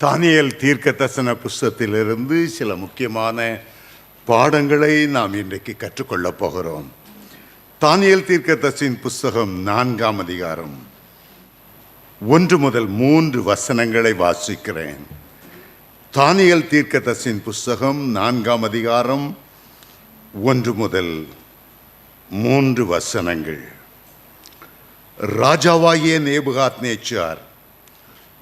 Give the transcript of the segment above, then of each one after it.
தானியேல் தீர்க்கதரிசன புஸ்தகத்திலிருந்து சில முக்கியமான பாடங்களை நாம் இன்றைக்கு கற்றுக்கொள்ளப் போகிறோம். தானியேல் தீர்க்கதரிசியின் புஸ்தகம் 4ஆம் அதிகாரம் 1 முதல் 3 வசனங்களை வாசிக்கிறேன். தானியேல் தீர்க்கதரிசியின் புஸ்தகம் 4ஆம் அதிகாரம் 1 முதல் 3 வசனங்கள். ராஜாவாகிய நேபுகாத்நேச்சார்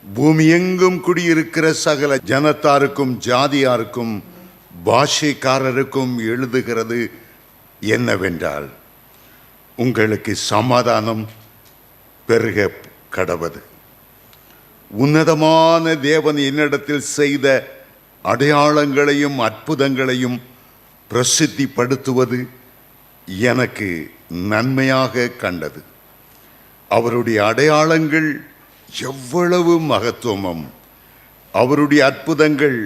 பூமியெங்கும் குடியிருக்கிற சகல ஜனத்தாருக்கும் ஜாதியாருக்கும் பாஷைக்காரருக்கும் எழுதுகிறது என்னவென்றால், உங்களுக்கு சமாதானம் பெருக கடவது. உன்னதமான தேவன் என்னிடத்தில் செய்த அடையாளங்களையும் அற்புதங்களையும் பிரசித்திப்படுத்துவது எனக்கு நன்மையாக கண்டது. அவருடைய அடையாளங்கள் எவ்வளவு மகத்துவமும் அவருடைய அற்புதங்கள்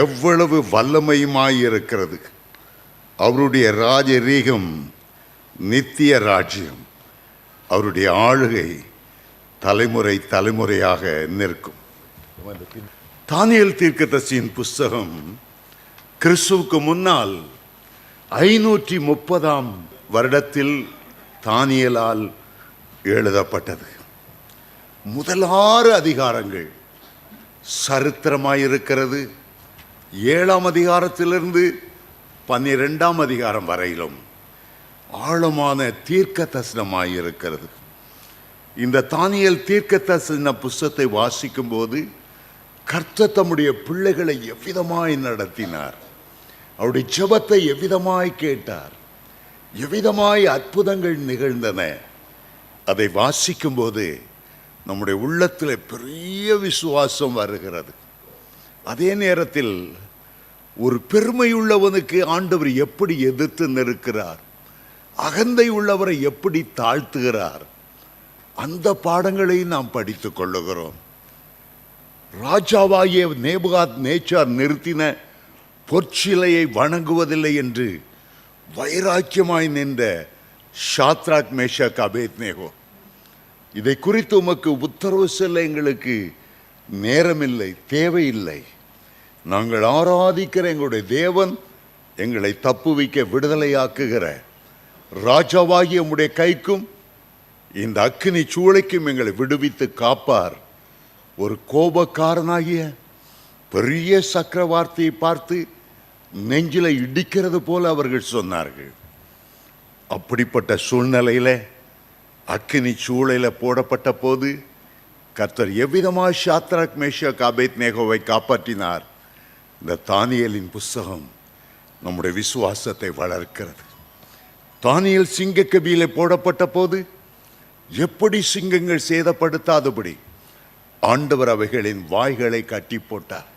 எவ்வளவு வல்லமையுமாயிருக்கிறது. அவருடைய ராஜரீகம் நித்திய ராஜ்யம், அவருடைய ஆளுகை தலைமுறை தலைமுறையாக நிற்கும். தானியேல் தீர்க்கதரிசியின் புஸ்தகம் கிறிஸ்துவுக்கு முன்னால் 530ஆம் வருடத்தில் தானியேலால் எழுதப்பட்டது. முதல் 6 அதிகாரங்கள் சரித்திரமாயிருக்கிறது. 7ஆம் அதிகாரத்திலிருந்து 12ஆம் அதிகாரம் வரையிலும் ஆழமான தீர்க்க தரிசனமாயிருக்கிறது. இந்த தானியேல் தீர்க்க தரிசன புஸ்தகத்தை வாசிக்கும் போது கர்த்தர் தம்முடைய பிள்ளைகளை எவ்விதமாய் நடத்தினார், அவருடைய ஜெபத்தை எவ்விதமாய் கேட்டார், எவ்விதமாய் அற்புதங்கள் நிகழ்ந்தன, அதை வாசிக்கும் போது நம்முடைய உள்ளத்தில் பெரிய விசுவாசம் வருகிறது. அதே நேரத்தில் ஒரு பெருமையுள்ளவனுக்கு ஆண்டவர் எப்படி எதிர்த்து நிற்கிறார், அகந்தை உள்ளவரை எப்படி தாழ்த்துகிறார், அந்த பாடங்களை நாம் படித்துக் கொள்ளுகிறோம். ராஜாவாகிய நேபுகாத்நேச்சார் நிறுத்தின பொற்சிலையை வணங்குவதில்லை என்று வைராக்கியமாய் நின்ற ஷாத்ராக், மேஷாக், அபேத்நேகோ, இதை குறித்து உமக்கு உத்தரவு செல்ல எங்களுக்கு நேரமில்லை, தேவையில்லை. நாங்கள் ஆராதிக்கிற எங்களுடைய தேவன் எங்களை தப்புவிக்க விடுதலையாக்குகிற ராஜாவாகிய உம்முடைய கைக்கும் இந்த அக்கினி சூளைக்கும் எங்களை விடுவித்து காப்பார். ஒரு கோபக்காரனாகிய பெரிய சக்கரவர்த்தியை பார்த்து நெஞ்சில இடிக்கிறது போல அவர்கள் சொன்னார்கள். அப்படிப்பட்ட சூழ்நிலையில் அக்கினி சூளையில் போடப்பட்ட போது கர்த்தர் எவ்விதமாக ஷாத்ராக், மேஷாக், அபேத்நேகோவை காப்பாற்றினார். இந்த தானியேலின் புஸ்தகம் நம்முடைய விசுவாசத்தை வளர்க்கிறது. தானியேல் சிங்கக்கபியிலே போடப்பட்ட போது எப்படி சிங்கங்கள் சேதப்படுத்தாதபடி ஆண்டவர் அவைகளின் வாய்களை கட்டி போட்டார்.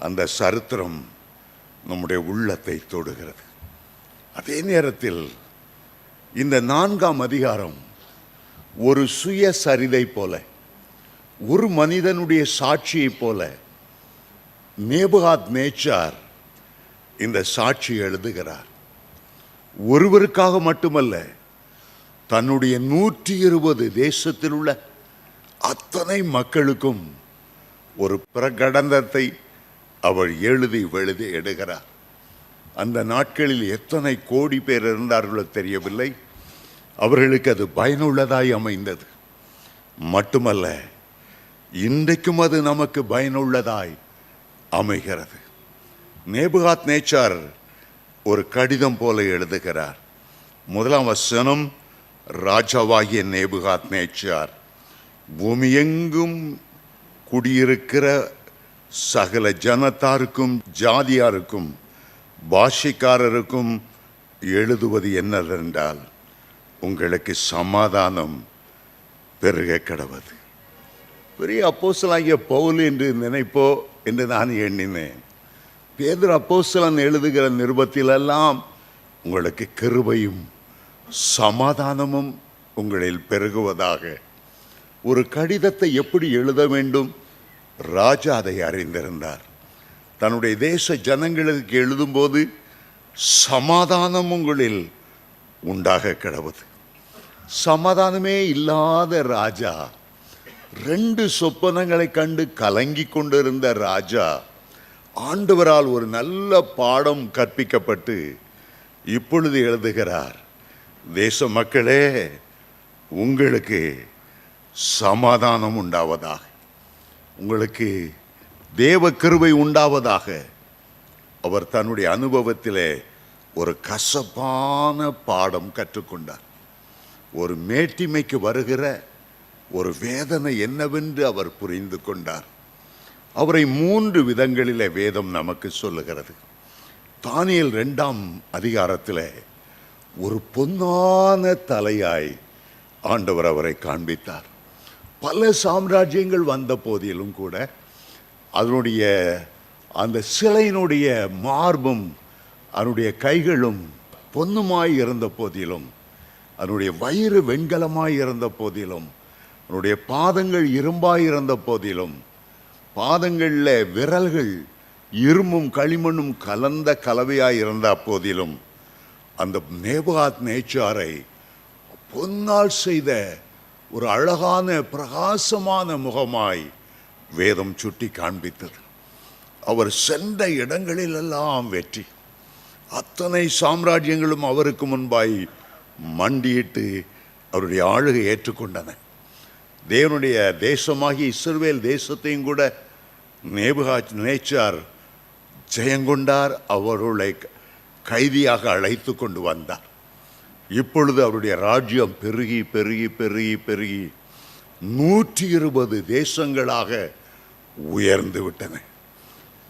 அந்த சரித்திரம் நம்முடைய உள்ளத்தை தொடுகிறது. அதே நேரத்தில் இந்த 4ஆம் அதிகாரம் ஒரு சுயசரிதை போல, ஒரு மனிதனுடைய சாட்சியை போல நேபுகாத்நேச்சார் இந்த சாட்சி எழுதுகிறார். ஒருவருக்காக மட்டுமல்ல, தன்னுடைய 120 தேசத்தில் உள்ள அத்தனை மக்களுக்கும் ஒரு பிரகடனத்தை அவர் எழுதி எடுகிறார். அந்த நாட்களில் எத்தனை கோடி பேர் இருந்தார்களோ தெரியவில்லை. அவர்களுக்கு அது பயனுள்ளதாய் அமைந்தது. மட்டுமல்ல, இன்றைக்கும் அது நமக்கு பயனுள்ளதாய் அமைகிறது. நேபுகாத்நேச்சார் ஒரு கடிதம் போல எழுதுகிறார். 1ஆம் வசனம், ராஜாவாகிய நேபுகாத்நேச்சார் பூமியெங்கும் குடியிருக்கிற சகல ஜனத்தாருக்கும் ஜாதியாருக்கும் பாஷைக்காரருக்கும் எழுதுவது என்னவென்றால், உங்களுக்கு சமாதானம் பெருக கடவது. பெரிய அப்போஸ்தலனாகிய பவுல் என்று நினைப்போ என்று நான் எண்ணினேன். பேதுரு அப்போஸ்தலன் எழுதுகிற நிருபத்திலெல்லாம் உங்களுக்கு கிருபையும் சமாதானமும் உங்களில் பெருகுவதாக. ஒரு கடிதத்தை எப்படி எழுத வேண்டும், ராஜா அதை அறிந்திருந்தார். தன்னுடைய தேச ஜனங்களுக்கு எழுதும்போது சமாதானம் உங்களில் உண்டாக கடவுது. சமாதானமே இல்லாத ராஜா 2 சொப்பனங்களை கண்டு கலங்கி கொண்டிருந்த ராஜா ஆண்டவரால் ஒரு நல்ல பாடம் கற்பிக்கப்பட்டு இப்பொழுது எழுதுகிறார், தேச மக்களே, உங்களுக்கு சமாதானம் உண்டாவதாக, உங்களுக்கு தேவ கிருபை உண்டாவதாக. அவர் தன்னுடைய அனுபவத்திலே ஒரு கசப்பான பாடம் கற்றுக்கொண்டார். ஒரு மேட்டிமைக்கு வருகிற ஒரு வேதனை என்னவென்று அவர் புரிந்து கொண்டார். அவரை 3 விதங்களிலே வேதம் நமக்கு சொல்லுகிறது. தானியேல் 2ஆம் அதிகாரத்தில் ஒரு பொன்னான தலையாய் ஆண்டவர் அவரை காண்பித்தார். பல சாம்ராஜ்யங்கள் வந்த போதிலும் கூட அதனுடைய அந்த சிலையினுடைய மார்பும் அதனுடைய கைகளும் பொன்னுமாய் இருந்த போதிலும், அதனுடைய வயிறு வெண்கலமாய் இருந்த போதிலும், அதனுடைய பாதங்கள் இரும்பாய் இருந்த போதிலும், பாதங்களில் விரல்கள் இரும்பும் களிமண்ணும் கலந்த கலவையாய் இருந்த போதிலும், அந்த நேபுகாத் நேச்சாரை பொன்னால் செய்த ஒரு அழகான பிரகாசமான முகமாய் வேதம் சுட்டி காண்பித்தது. அவர் சென்ற இடங்களிலெல்லாம் வெற்றி. அத்தனை சாம்ராஜ்யங்களும் அவருக்கு முன்பாய் மண்டியிட்டு அவருடைய ஆளுகை ஏற்றுக்கொண்டன. தேவனுடைய தேசமாகி இஸ்ரவேல் தேசத்தையும் கூட நேபுகாத் நேச்சார் ஜெயங்கொண்டார். அவர்களை கைதியாக அழைத்து கொண்டு வந்தார். இப்பொழுது அவருடைய ராஜ்யம் பெருகி பெருகி பெருகி பெருகி 120 தேசங்களாக உயர்ந்து விட்டன.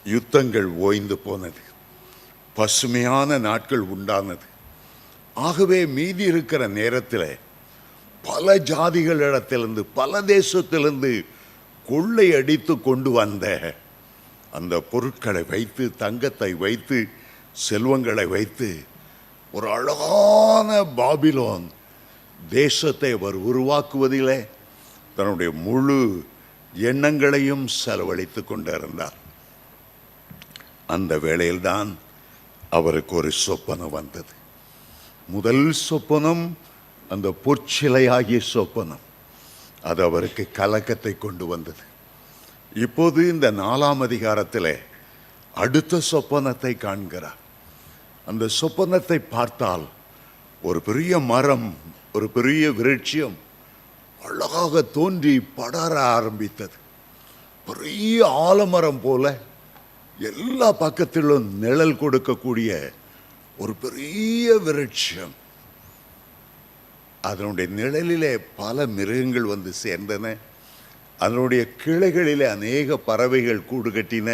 யுத்தங்கள் ஓய்ந்து போனது. பசுமையான நாட்கள் உண்டானது. ஆகவே மீதி இருக்கிற நேரத்தில் பல ஜாதிகளிடத்திலிருந்து பல தேசத்திலிருந்து கொள்ளை அடித்து கொண்டு வந்த அந்த பொருட்களை வைத்து, தங்கத்தை வைத்து, செல்வங்களை வைத்து ஒரு அழகான பாபிலோன் தேசத்தை அவர் உருவாக்குவதிலே தன்னுடைய முழு எண்ணங்களையும் செலவழித்து கொண்டிருந்தார். அந்த வேளையில்தான் அவருக்கு ஒரு சொப்பனம் வந்தது. முதல் சொப்பனம் அந்த பொற்சிலையாகிய சொப்பனம். அது அவருக்கு கலக்கத்தை கொண்டு வந்தது. இப்போது இந்த 4ஆம் அதிகாரத்தில் அடுத்த சொப்பனத்தை காண்கிறார். அந்த சொப்பனத்தை பார்த்தால் ஒரு பெரிய மரம், ஒரு பெரிய விருட்சம் அழகாக தோன்றி படர ஆரம்பித்தது. பெரிய ஆலமரம் போல எல்லா பக்கத்திலும் நிழல் கொடுக்கக்கூடிய ஒரு பெரிய விருட்சம். அதனுடைய நிழலிலே பல மிருகங்கள் வந்து சேர்ந்தன. அதனுடைய கிளைகளிலே அநேக பறவைகள் கூடு கட்டின.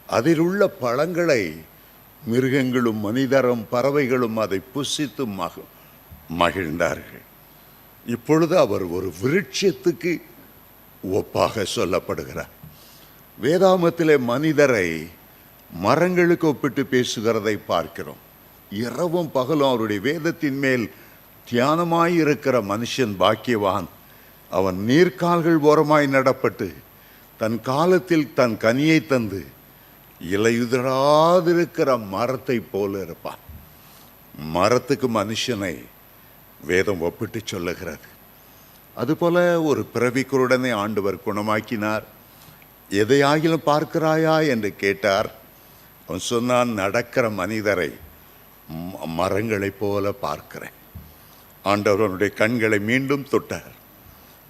அதில் உள்ள பழங்களை மிருகங்களும் மனிதரும் பறவைகளும் அதை புசித்து மகிழ்ந்தார்கள். இப்பொழுது அவர் ஒரு விருட்சத்துக்கு ஒப்பாக சொல்லப்படுகிறார். வேதாமத்திலே மனிதரை மரங்களுக்கு ஒப்பிட்டு பேசுகிறதை பார்க்கிறோம். இரவும் பகலும் அவருடைய வேதத்தின் மேல் தியானமாயிருக்கிற மனுஷன் பாக்கியவான். அவன் நீர்க்கால்கள் ஓரமாய் நடப்பட்டு தன் காலத்தில் தன் கனியை தந்து இலையுதிராதிருக்கிற மரத்தை போல இருப்பான். மரத்துக்கு மனுஷனை வேதம் ஒப்பிட்டு சொல்லுகிறது. அதுபோல ஒரு பிறவிக்குருடனை ஆண்டவர் குணமாக்கினார். எதையாகிலும் பார்க்கிறாயா என்று கேட்டார். அவன் சொன்னான், நடக்கிற மனிதரை மரங்களைப் போல பார்க்கிறேன். ஆண்டவர் அவனுடைய கண்களை மீண்டும் தொட்டார்.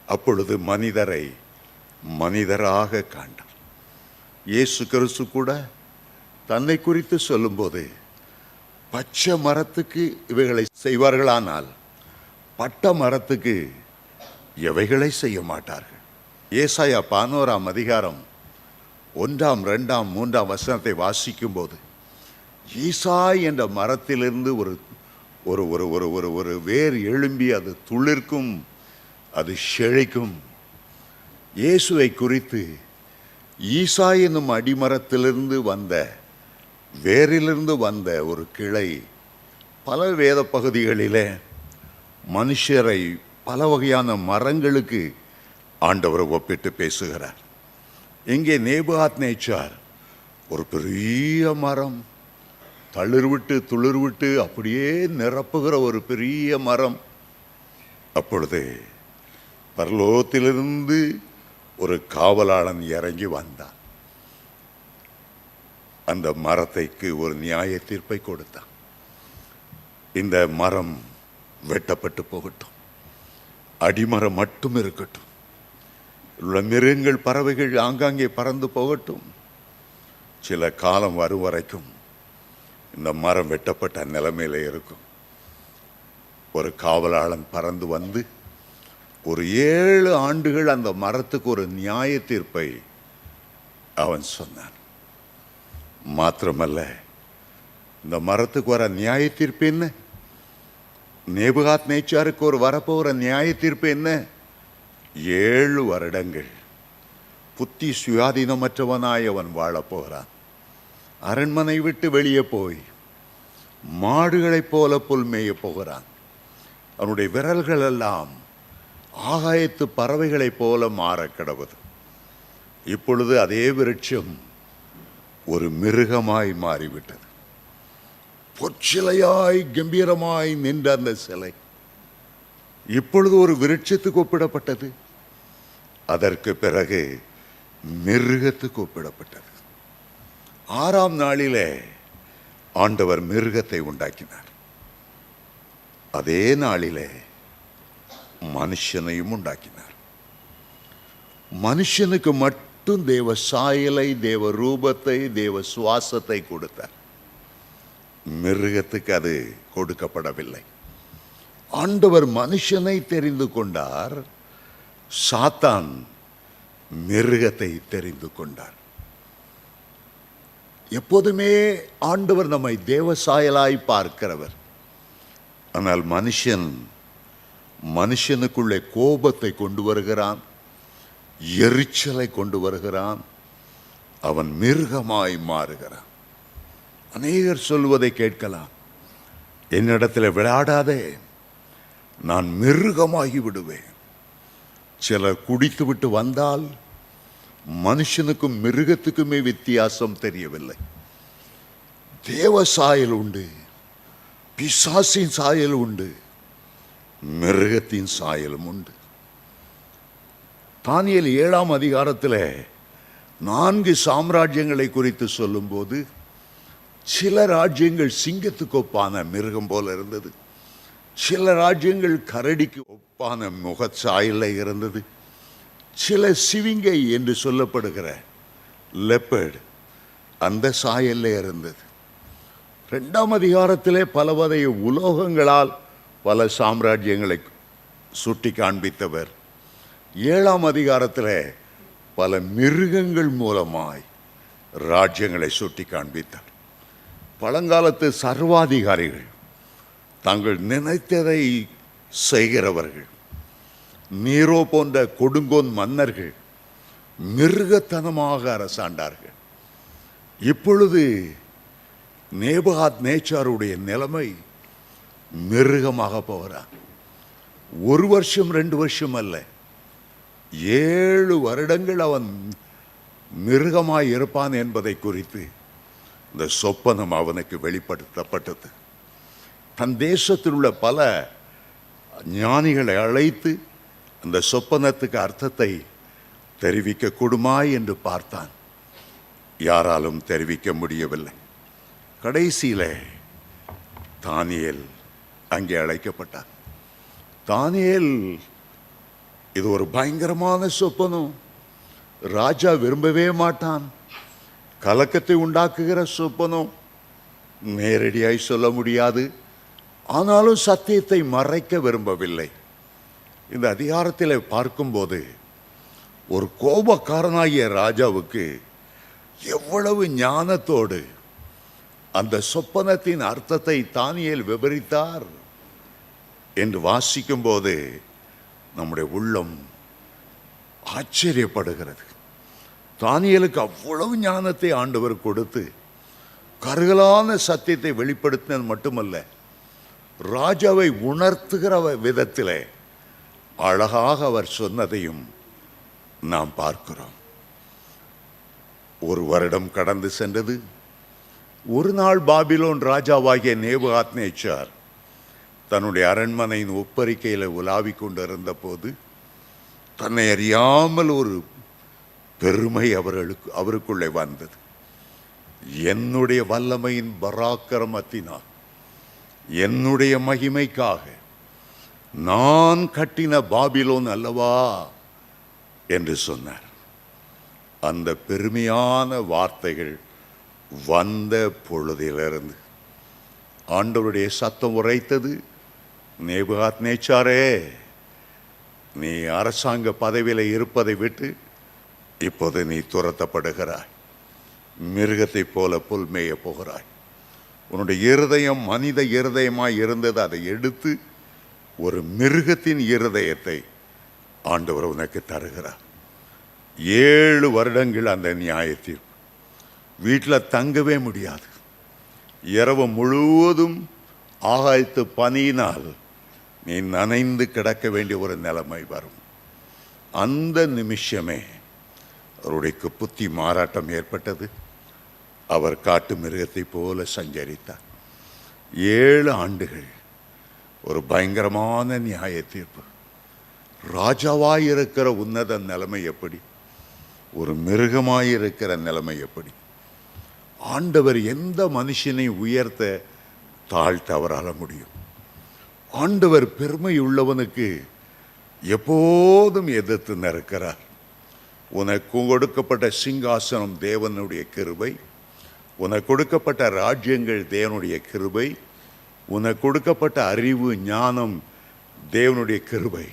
அப்பொழுது மனிதரை மனிதராக காண்டார். இயேசு கிறிஸ்து கூட தன்னை குறித்து சொல்லும்போது, பச்சை மரத்துக்கு இவைகளை செய்வார்களானால் பட்ட மரத்துக்கு எவைகளை செய்ய மாட்டார்கள். ஏசாயா 11ஆம் அதிகாரம் 1, 2, 3 வசனத்தை வாசிக்கும் போது, ஈசாய் என்ற மரத்திலிருந்து ஒரு ஒரு ஒரு ஒரு ஒரு ஒரு வேர் எழும்பி அது துளிர்க்கும், அது செழிக்கும். இயேசுவை குறித்து ஈசாய் என்னும் அடிமரத்திலிருந்து வந்த வேரிலிருந்து வந்த ஒரு கிளை பல வேத பகுதிகளிலே மனுஷரை பல வகையான மரங்களுக்கு ஆண்டவரை ஒப்பிட்டு பேசுகிறார். இங்கே நேபுகாத் நேச்சார் ஒரு பெரிய மரம், தளிர்விட்டு துளிர்விட்டு அப்படியே நிரப்புகிற ஒரு பெரிய மரம். அப்பொழுது பரலோகத்திலிருந்து ஒரு காவலாளன் இறங்கி வந்தான். அந்த மரத்தைக்கு ஒரு நியாய தீர்ப்பை கொடுத்தான். இந்த மரம் வெட்டப்பட்டு போகட்டும், அடிமரம் மட்டும் இருக்கட்டும், உள்ள மிருகங்கள் பறவைகள் ஆங்காங்கே பறந்து போகட்டும், சில காலம் வரும் வரைக்கும் இந்த மரம் வெட்டப்பட்ட நிலைமையில இருக்கும். ஒரு காவலாளன் பறந்து வந்து ஒரு 7 ஆண்டுகள் அந்த மரத்துக்கு ஒரு நியாய தீர்ப்பை அவன் சொன்னான். மாத்திரமல்ல, இந்த மரத்துக்கு வர நியாய தீர்ப்பு என்ன, நேபுகாத் நேச்சாருக்கு ஒரு வரப்போகிற நியாய தீர்ப்பு என்ன? 7 வருடங்கள் புத்தி சுயாதீனமற்றவனாய் அவன் வாழப்போகிறான். அரண்மனை விட்டு வெளியே போய் மாடுகளைப் போல புல் மேய போகிறான். அவனுடைய விரல்கள் எல்லாம் ஆகாயத்து பறவைகளைப் போல மாற கிடவது. இப்பொழுது அதே விருட்சம் ஒரு மிருகமாய் மாறிவிட்டது. பொற்சிலையாய் கம்பீரமாய் நின்ற அந்த சிலை இப்பொழுது ஒரு விருட்சத்துக்கு ஒப்பிடப்பட்டது. அதற்கு பிறகு மிருகத்துக்கு ஒப்பிடப்பட்டது. 6ஆம் நாளிலே ஆண்டவர் மிருகத்தை உண்டாக்கினார். அதே நாளிலே மனுஷனையும் உண்டாக்கினார். மனுஷனுக்கு மட்டும் தேவ சாயலை, தேவ ரூபத்தை, தேவ சுவாசத்தை கொடுத்தார். மிருகத்துக்கு அது கொடுக்கப்படவில்லை. ஆண்டவர் மனுஷனை தெரிந்து கொண்டார், சாத்தான் மிருகத்தை தெரிந்து கொண்டார். எப்போதுமே ஆண்டவர் நம்மை தேவ சாயலாய் பார்க்கிறவர். ஆனால் மனுஷனுக்குள்ளே கோபத்தை கொண்டு வருகிறான், எரிச்சலை கொண்டு வருகிறான், அவன் மிருகமாய் மாறுகிறான். அநேகர் சொல்வதை கேட்கலாம், என்னிடத்தில் விளையாடாதே, நான் மிருகமாகி விடுவேன். சிலர் குடித்து விட்டு வந்தால் மனுஷனுக்கும் மிருகத்துக்குமே வித்தியாசம் தெரியவில்லை. தேவ சாயல் உண்டு, பிசாசின் சாயல் உண்டு, மிருகத்தின் சாயலும் உண்டு. தானியேல் 7ஆம் அதிகாரத்தில் 4 சாம்ராஜ்யங்களை குறித்து சொல்லும்போது சில ராஜ்யங்கள் சிங்கத்துக்கு ஒப்பான மிருகம் போல இருந்தது, சில ராஜ்யங்கள் கரடிக்கு ஒப்பான முகச்சாயல இருந்தது, சில சிவிங்கை என்று சொல்லப்படுகிற லெப்பர்ட் அந்த சாயல்ல இருந்தது. 2ஆம் அதிகாரத்திலே பலவகை உலோகங்களால் பல சாம்ராஜ்யங்களை சுட்டி காண்பித்தவர் 7ஆம் அதிகாரத்தில் பல மிருகங்கள் மூலமாய் ராஜ்யங்களை சுட்டி காண்பித்தார். பழங்காலத்து சர்வாதிகாரிகள், தாங்கள் நினைத்ததை செய்கிறவர்கள், நீரோ போன்ற கொடுங்கோன் மன்னர்கள் மிருகத்தனமாக அரசாண்டார்கள். இப்பொழுது நேபுகாத் நேச்சாருடைய நிலைமை மிருகமாக போகிறான். 1 வருஷம் 2 வருஷம் அல்ல, 7 வருடங்கள் அவன் மிருகமாய் இருப்பான் என்பதை குறித்து இந்த சொப்பனம் அவனுக்கு வெளிப்படுத்தப்பட்டது. தன் தேசத்தில் உள்ள பல ஞானிகளை அழைத்து அந்த சொப்பனத்துக்கு அர்த்தத்தை தெரிவிக்க கூடுமா என்று பார்த்தான். யாராலும் தெரிவிக்க முடியவில்லை. கடைசியில தானியேல் அங்கே அழைக்கப்பட்டார். தானியேல், இது ஒரு பயங்கரமான சொப்பனம், ராஜா விரும்பவே மாட்டான், கலக்கத்தை உண்டாக்குகிற சொப்பனம், நேரடியாய் சொல்ல முடியாது, ஆனாலும் சத்தியத்தை மறைக்க விரும்பவில்லை. இந்த அதிகாரத்தில் பார்க்கும்போது ஒரு கோபக்காரனாகிய ராஜாவுக்கு எவ்வளவு ஞானத்தோடு அந்த சொப்பனத்தின் அர்த்தத்தை தானியேல் விவரித்தார் என்று வாசிக்கும் போது நம்முடைய உள்ளம் ஆச்சரியப்படுகிறது. தானியேலுக்கு அவ்வளவு ஞானத்தை ஆண்டவர் கொடுத்து கருகலான சத்தியத்தை வெளிப்படுத்தினது மட்டுமல்ல, ராஜாவை உணர்த்துகிற விதத்திலே அழகாக அவர் சொன்னதையும் நாம் பார்க்கிறோம். 1 வருடம் கடந்து சென்றது. ஒரு நாள் பாபிலோன் ராஜாவாகிய நேபுகாத் நேச்சார் தன்னுடைய அரண்மனையின் ஒப்பரிக்கையில் உலாவிக் கொண்டிருந்த போது தன்னை அறியாமல் ஒரு பெருமை அவருக்குள்ளே வந்தது. என்னுடைய வல்லமையின் பராக்கிரமத்தினால், என்னுடைய மகிமைக்காக நான் கட்டின பாபிலோன் அல்லவா என்று சொன்னார். அந்த பெருமையான வார்த்தைகள் வந்த பொழுதிலிருந்து ஆண்டவருடைய சத்தம் உரைத்தது, நேபுகாத்நேச்சாரே, நீ அரசாங்க பதவியில் இருப்பதை விட்டு இப்போது நீ துரத்தப்படுகிறாய். மிருகத்தை போல புல் மேய போகிறாய். உன்னுடைய இருதயம் மனித இருதயமாய் இருந்தது, அதை எடுத்து ஒரு மிருகத்தின் இருதயத்தை ஆண்டவர் உனக்கு தருகிறார். 7 வருடங்கள் அந்த நியாயத்தீர்ப்பு. வீட்டில் தங்கவே முடியாது. இரவு முழுவதும் ஆகாயத்து பனியினால் நீ நனைந்து கிடக்க வேண்டிய ஒரு நிலைமை வரும். அந்த நிமிஷமே அவருடைய புத்தி மாறாட்டம் ஏற்பட்டது. அவர் காட்டு மிருகத்தை போல சஞ்சரித்தார். 7 ஆண்டுகள் ஒரு பயங்கரமான நியாய தீர்ப்பு. ராஜாவாயிருக்கிற உன்னத நிலைமை எப்படி, ஒரு மிருகமாயிருக்கிற நிலைமை எப்படி? ஆண்டவர் எந்த மனுஷனை உயர்த்த தாழ்த்த அவரால் முடியும்? ஆண்டவர் பெருமை உள்ளவனுக்கு எப்போதும் எதிர்த்து நிற்கிறார். உனக்கு கொடுக்கப்பட்ட சிங்காசனம் தேவனுடைய கிருபை, உனக்கு கொடுக்கப்பட்ட ராஜ்யங்கள் தேவனுடைய கிருபை, உனக்கு கொடுக்கப்பட்ட அறிவு ஞானம் தேவனுடைய கிருபை.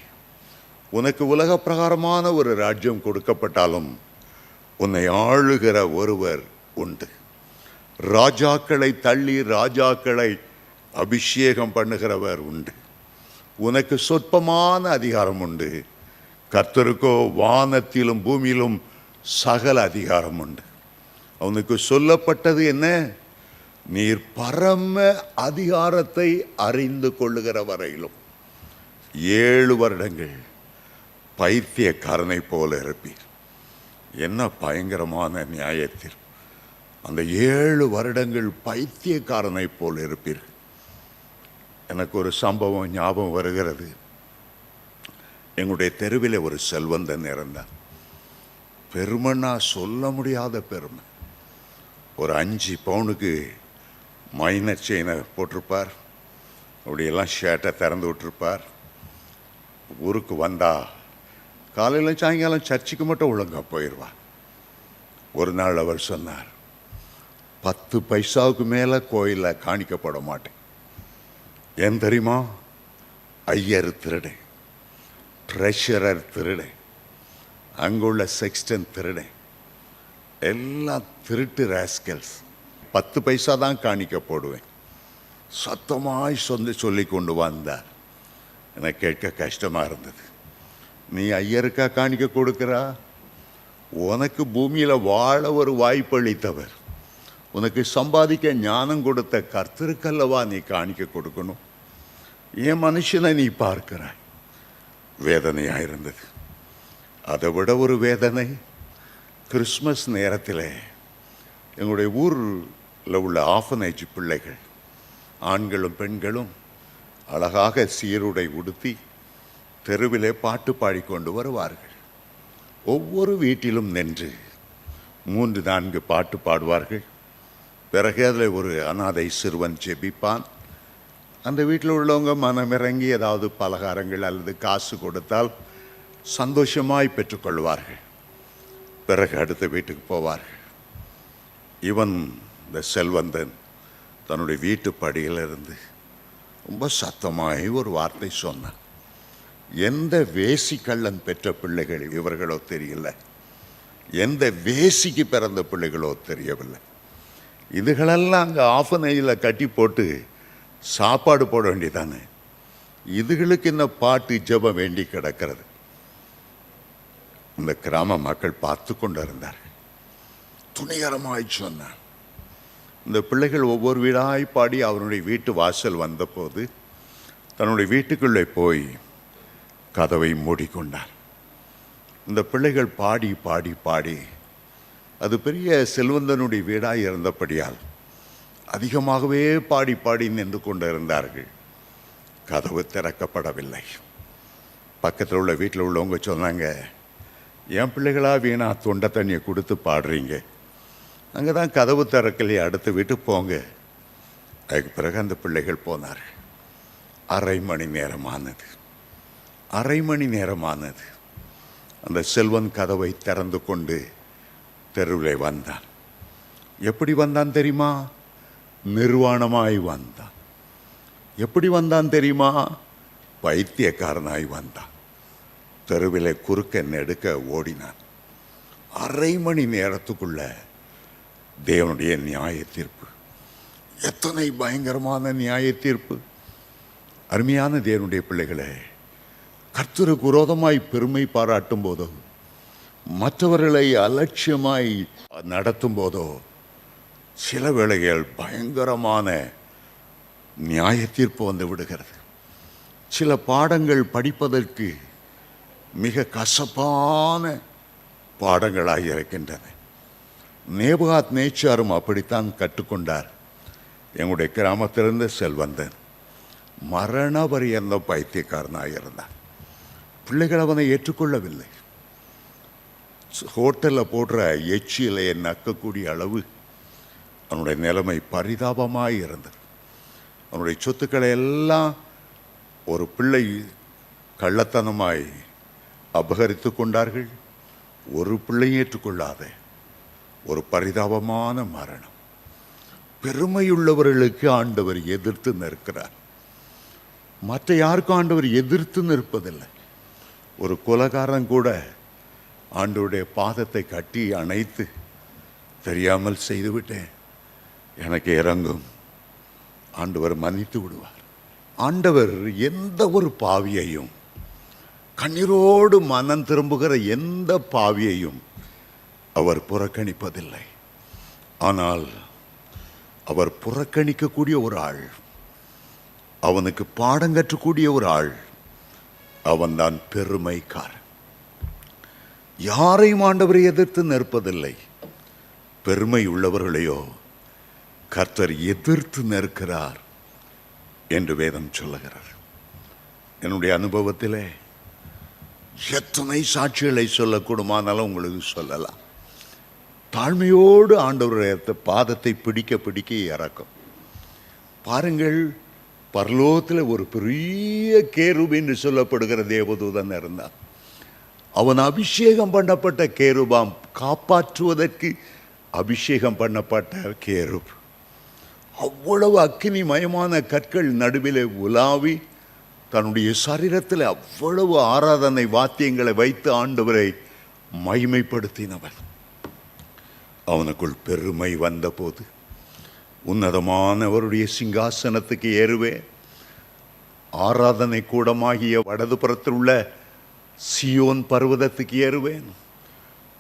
உனக்கு உலக பிரகாரமான ஒரு ராஜ்யம் கொடுக்கப்பட்டாலும் உன்னை ஆளுகிற ஒருவர் உண்டு. ராஜாக்களை தள்ளி ராஜாக்களை அபிஷேகம் பண்ணுகிறவர் உண்டு. உனக்கு சொற்பமான அதிகாரம் உண்டு. கர்த்தருக்கோ வானத்திலும் பூமியிலும் சகல அதிகாரம் உண்டு. அவனுக்கு சொல்லப்பட்டது என்ன? நீர் பரம அதிகாரத்தை அறிந்து கொள்ளுகிற வரையிலும் 7 வருடங்கள் பைத்தியக்காரனை போல இருப்பீர். என்ன பயங்கரமான நியாயத்தில் அந்த 7 வருடங்கள் பைத்தியக்காரனை போல் இருப்பீர்கள். எனக்கு ஒரு சம்பவம் ஞாபகம் வருகிறது. எங்களுடைய தெருவில் ஒரு செல்வந்தன் இருந்தார். பெருமைன்னா சொல்ல முடியாத பெருமை. ஒரு 5 பவுனுக்கு மைனர் செயினை போட்டிருப்பார். அப்படியெல்லாம் ஷர்ட்டை திறந்து விட்டுருப்பார். ஊருக்கு வந்தா காலையில் சாயங்காலம் சர்ச்சுக்கு மட்டும் ஒழுங்காக போயிடுவார். ஒரு நாள் அவர் சொன்னார், 10 பைசாவுக்கு மேலே கோயிலில் காணிக்கப்பட மாட்டேன். ஏன் தெரியுமா? ஐயர் திருடே, ட்ரெஷரர் திருடே, அங்குள்ள செக்ஸ்டன் திருடே, எல்லாம் திருட்டு ராஸ்கல்ஸ். 10 பைசா தான் காணிக்க போடுவேன். சத்தமாய் சொல்லி கொண்டு வந்தார். எனக்கு கேட்க கஷ்டமாக இருந்தது. நீ ஐயருக்கா காணிக்க கொடுக்கிறா? உனக்கு பூமியில் வாழ ஒரு வாய்ப்பு அளித்தவர், உனக்கு சம்பாதிக்க ஞானம் கொடுத்த கர்த்தருக்கல்லவா நீ காணிக்க கொடுக்கணும். என் மனுஷனை நீ பார்க்கிறாய். வேதனையாக இருந்தது. அதை விட ஒரு வேதனை, கிறிஸ்மஸ் நேரத்தில் எங்களுடைய ஊரில் உள்ள ஆஃபனேஜ் பிள்ளைகள், ஆண்களும் பெண்களும் அழகாக சீருடை உடுத்தி தெருவிலே பாட்டு பாடிக்கொண்டு வருவார்கள். ஒவ்வொரு வீட்டிலும் நின்று 3-4 பாட்டு பாடுவார்கள். பிறகு அதில் ஒரு அனாதை சிறுவன் ஜெபிப்பான். அந்த வீட்டில் உள்ளவங்க மனமிறங்கி ஏதாவது பலகாரங்கள் அல்லது காசு கொடுத்தால் சந்தோஷமாய் பெற்றுக்கொள்வார்கள். பிறகு அடுத்த வீட்டுக்கு போவார்கள். இவன் இந்த செல்வந்தன் தன்னுடைய வீட்டு படியிலிருந்து ரொம்ப சத்தமாய் ஒரு வார்த்தை சொன்னான். எந்த வேசி கள்ளன் பெற்ற பிள்ளைகள் இவர்களோ தெரியல, எந்த வேசிக்கு பிறந்த பிள்ளைகளோ தெரியவில்லை. இதுகளெல்லாம் அங்கே ஆஃபனையில் கட்டி போட்டு சாப்பாடு போட வேண்டியதானே, இதுகளுக்கு இந்த பாட்டு ஜெபம் வேண்டி கிடக்கிறது. இந்த கிராம மக்கள் பார்த்து கொண்டு இருந்தார்கள். துணிகரமாய் சொன்னான். இந்த பிள்ளைகள் ஒவ்வொரு வீடாய் பாடி அவனுடைய வீட்டு வாசல் வந்தபோது தன்னுடைய வீட்டுக்குள்ளே போய் கதவை மூடிக்கொண்டான். இந்த பிள்ளைகள் பாடி பாடி பாடி, அது பெரிய செல்வந்தனுடைய வீடாக இருந்தபடியால் அதிகமாகவே பாடி பாடி நின்று கொண்டு இருந்தார்கள். கதவு திறக்கப்படவில்லை. பக்கத்தில் உள்ள வீட்டில் உள்ளவங்க சொன்னாங்க, என் பிள்ளைகளா வீணா தொண்டை தண்ணியை கொடுத்து பாடுறீங்க, அங்கே தான் கதவு திறக்கலையே, அடுத்த வீட்டுக்கு போங்க. அதுக்கு பிறகு அந்த பிள்ளைகள் போனார்கள். அரை மணி நேரமானது. அந்த செல்வன் கதவை திறந்து கொண்டு தெருவிலே வந்தான். எப்படி வந்தான் தெரியுமா? நிர்வாணமாய் வந்தான். எப்படி வந்தான் தெரியுமா? பைத்தியக்காரனாய் வந்தான். தெருவிலே குறுக்க நெடுக்க ஓடினான். அரை மணி நேரத்துக்குள்ள தேவனுடைய நியாய தீர்ப்பு. எத்தனை பயங்கரமான நியாய தீர்ப்பு! அருமையான தேவனுடைய பிள்ளைகளே, கர்த்தருக்கு விரோதமாய் பெருமை பாராட்டும் போதோ, மற்றவர்களை அலட்சியமாய் நடத்தும் போதோ, சில வேளைகள் பயங்கரமான நியாய தீர்ப்பு வந்து விடுகிறது. சில பாடங்கள் படிப்பதற்கு மிக கசப்பான பாடங்களாக இருக்கின்றன. நேபுகாத் நேச்சாரும் அப்படித்தான் கற்றுக்கொண்டார். எங்களுடைய கிராமத்திலிருந்து செல்வந்தன் மரண பரியந்த பைத்தியக்காரனாக இருந்தார். பிள்ளைகள் அவனை ஏற்றுக்கொள்ளவில்லை. ஹோட்டலில் போடுற எச்சிலையை நக்கக்கூடிய அளவு அவனுடைய நிலைமை பரிதாபமாக இருந்தது. அவனுடைய சொத்துக்களை எல்லாம் ஒரு பிள்ளை கள்ளத்தனமாய் அபகரித்து கொண்டார்கள். ஒரு பிள்ளை ஏற்றுக்கொள்ளாத ஒரு பரிதாபமான மரணம். பெருமையுள்ளவர்களுக்கு ஆண்டவர் எதிர்த்து நிற்கிறார். மற்ற யாருக்கும் ஆண்டவர் எதிர்த்து நிற்பதில்லை. ஒரு கொலைகாரன் கூட ஆண்டவருடைய பாதத்தை கட்டி அணைத்து, தெரியாமல் செய்துவிட்டேன், எனக்கு இறங்கும், ஆண்டவர் மன்னித்து விடுவார். ஆண்டவர் எந்த ஒரு பாவியையும், கண்ணீரோடு மனம் திரும்புகிற எந்த பாவியையும் அவர் புறக்கணிப்பதில்லை. ஆனால் அவர் புறக்கணிக்கக்கூடிய ஒரு ஆள், அவனுக்கு பாடம் கற்றக்கூடிய ஒரு ஆள், அவன்தான் பெருமைக்காரன். யாரையும் ஆண்டவரை எதிர்த்து நிற்பதில்லை. பெருமை உள்ளவர்களையோ கர்த்தர் எதிர்த்து நிற்கிறார் என்று வேதம் சொல்லுகிறார். என்னுடைய அனுபவத்திலே எத்தனை சாட்சிகளை சொல்லக்கூடுமானாலும் உங்களுக்கு சொல்லலாம். தாழ்மையோடு ஆண்டவருடைய பாதத்தை பிடிக்க பிடிக்க இறக்கும். பாருங்கள், பரலோகத்தில் ஒரு பெரிய கேருபு என்று சொல்லப்படுகிற தேவதூதன் இருந்தான். அவன் அபிஷேகம் பண்ணப்பட்ட கேருபாம், காப்பாற்றுவதற்கு அபிஷேகம் பண்ணப்பட்ட கேருப். அவ்வளவு அக்கினிமயமான கற்கள் நடுவிலே உலாவி தன்னுடைய சரீரத்தில் அவ்வளவு ஆராதனை வாத்தியங்களை வைத்து ஆண்டவரை மகிமைப்படுத்தினவன். அவனுக்குள் பெருமை வந்தபோது, உன்னதமானவருடைய சிங்காசனத்துக்கு ஏறுவேன், ஆராதனை கூடமாகிய வடதுபுறத்தில் உள்ள சியோன் பர்வதத்துக்கு ஏறுவேன்,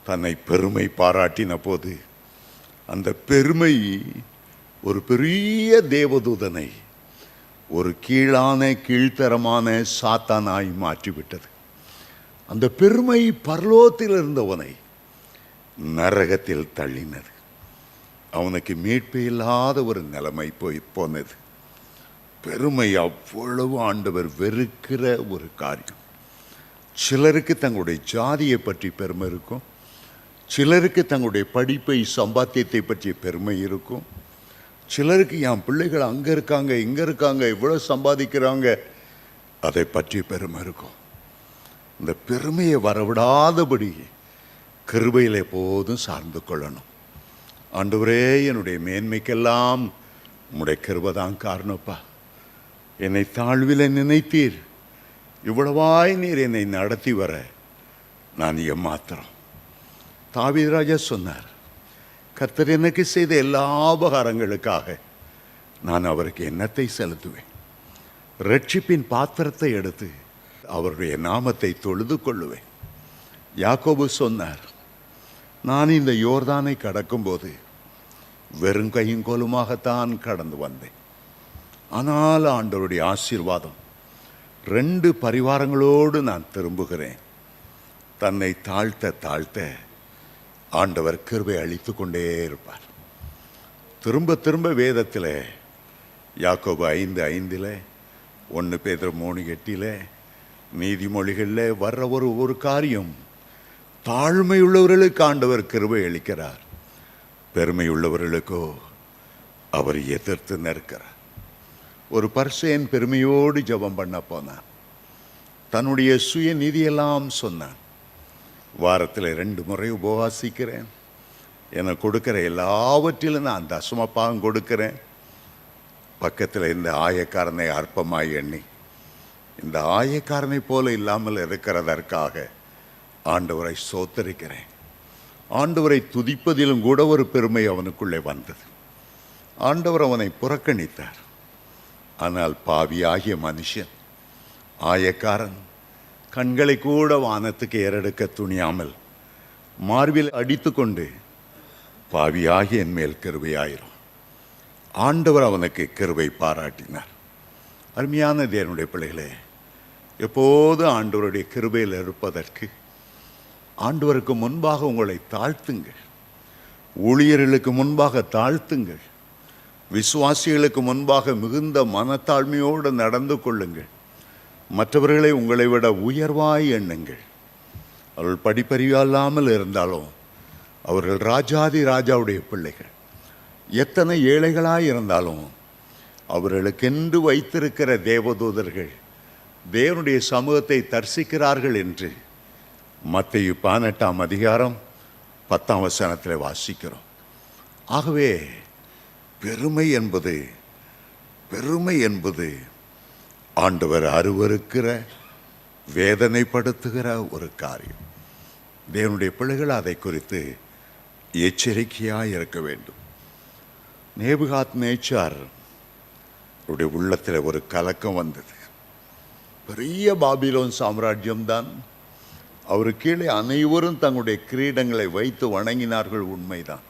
தன்னை பெருமை பாராட்டின போது அந்த பெருமை ஒரு பெரிய தேவதூதனை ஒரு கீழ்த்தரமான சாத்தானாய் மாற்றிவிட்டது. அந்த பெருமை பரலோகத்தில் இருந்தவனை நரகத்தில் தள்ளினது. அவனுக்கு மீட்பு இல்லாத ஒரு நிலைமை போனது. பெருமை அவ்வளவு ஆண்டவர் வெறுக்கிற ஒரு காரியம். சிலருக்கு தங்களுடைய ஜாதியை பற்றி பெருமை இருக்கும், சிலருக்கு தங்களுடைய படிப்பை சம்பாத்தியத்தை பற்றிய பெருமை இருக்கும், சிலருக்கு என் பிள்ளைகள் அங்கே இருக்காங்க இங்கே இருக்காங்க இவ்வளோ சம்பாதிக்கிறாங்க அதை பற்றி பெருமை இருக்கும். இந்த பெருமையை வரவிடாதபடி கிருபையில் எப்போதும் சார்ந்து கொள்ளணும். ஆண்டவரே, என்னுடைய மேன்மைக்கெல்லாம் உம்முடைய கிருபை தான் காரணப்பா. என்னை தாழ்வில் நினைத்தீர், இவ்வளவாய் நீர் என்னை நடத்தி வர நான் ஏமாத்திரம். தாவீது ராஜா சொன்னார், கர்த்தர் எனக்கு செய்த எல்லா உபகாரங்களுக்காக நான் அவருக்கு எண்ணத்தை செலுத்துவேன். ரட்சிப்பின் பாத்திரத்தை எடுத்து அவருடைய நாமத்தை தொழுது கொள்ளுவேன். யாக்கோபு சொன்னார், நான் இந்த யோர்தானை கடக்கும்போது வெறும் கையுங்கோலுமாகத்தான் கடந்து வந்தேன். ஆனால் ஆண்டவருடைய ஆசீர்வாதம் 2 பரிவாரங்களோடு நான் திரும்புகிறேன். தன்னை தாழ்த்த தாழ்த்த ஆண்டவர் கிருபை அளித்து கொண்டே இருப்பார். திரும்ப திரும்ப வேதத்தில் யாக்கோபு 5:5, 1 பேதுரு 3:8, நீதிமொழிகளில் வர்ற ஒரு காரியம், தாழ்மையுள்ளவர்களுக்கு ஆண்டவர் கிருபை அளிக்கிறார், பெருமையுள்ளவர்களுக்கோ அவர் எதிர்த்து நிற்கிறார். ஒரு பரிசேயன் பெருமையோடு ஜெபம் பண்ண போனான். தன்னுடைய சுய நிதியெல்லாம் சொன்னான். வாரத்தில் 2 முறை உபவாசிக்கிறேன், எனக்கு கொடுக்குற எல்லாவற்றிலும் நான் தசமபாகம் கொடுக்கிறேன். பக்கத்தில் இந்த ஆயக்காரனை அற்பமாய் எண்ணி, இந்த ஆயக்காரனை போல இல்லாமல் இருக்கிறதற்காக ஆண்டவரை ஸ்தோத்தரிக்கிறேன். ஆண்டவரை துதிப்பதிலும் கூட ஒரு பெருமை அவனுக்குள்ளே வந்தது. ஆண்டவர் அவனை புறக்கணித்தார். ஆனால் பாவியாகிய மனுஷன், ஆயக்காரன், கண்களை கூட வானத்துக்கு ஏறெடுக்க துணியாமல் மார்பில் அடித்து கொண்டு, பாவியாகிய என் மேல் கிருபையாயிரும். ஆண்டவர் அவனுக்கு கிருபை பாராட்டினார். அருமையான தேவனுடைய பிள்ளைகளே, எப்போது ஆண்டவருடைய கிருபையில் இருப்பதற்கு ஆண்டவருக்கு முன்பாக உங்களை தாழ்த்துங்கள். ஊழியர்களுக்கு முன்பாக தாழ்த்துங்கள். விசுவாசிகளுக்கு முன்பாக மிகுந்த மனத்தாழ்மையோடு நடந்து கொள்ளுங்கள். மற்றவர்களை உங்களை விட உயர்வாய் எண்ணுங்கள். அவர்கள் படிப்பறிவில்லாமல் இருந்தாலும் அவர்கள் ராஜாதி ராஜாவுடைய பிள்ளைகள். எத்தனை ஏழைகளாய் இருந்தாலும் அவர்களுக்கென்று வைத்திருக்கிற தேவதூதர்கள் தேவனுடைய சமூகத்தை தரிசிக்கிறார்கள் என்று மத்தேயு 18ஆம் அதிகாரம் 10ஆம் வசனத்தில் வாசிக்கிறோம். ஆகவே பெருமை என்பது ஆண்டவர் அருவருக்கிற, வேதனைப்படுத்துகிற ஒரு காரியம். தேவனுடைய பிள்ளைகள் அதை குறித்து எச்சரிக்கையாக இருக்க வேண்டும். நேபுகாத்நேச்சார் அவருடைய உள்ளத்தில் ஒரு கலக்கம் வந்தது. பெரிய பாபிலோன் சாம்ராஜ்யம்தான். அவர் கீழே அனைவரும் தங்களுடைய கிரீடங்களை வைத்து வணங்கினார்கள், உண்மைதான்.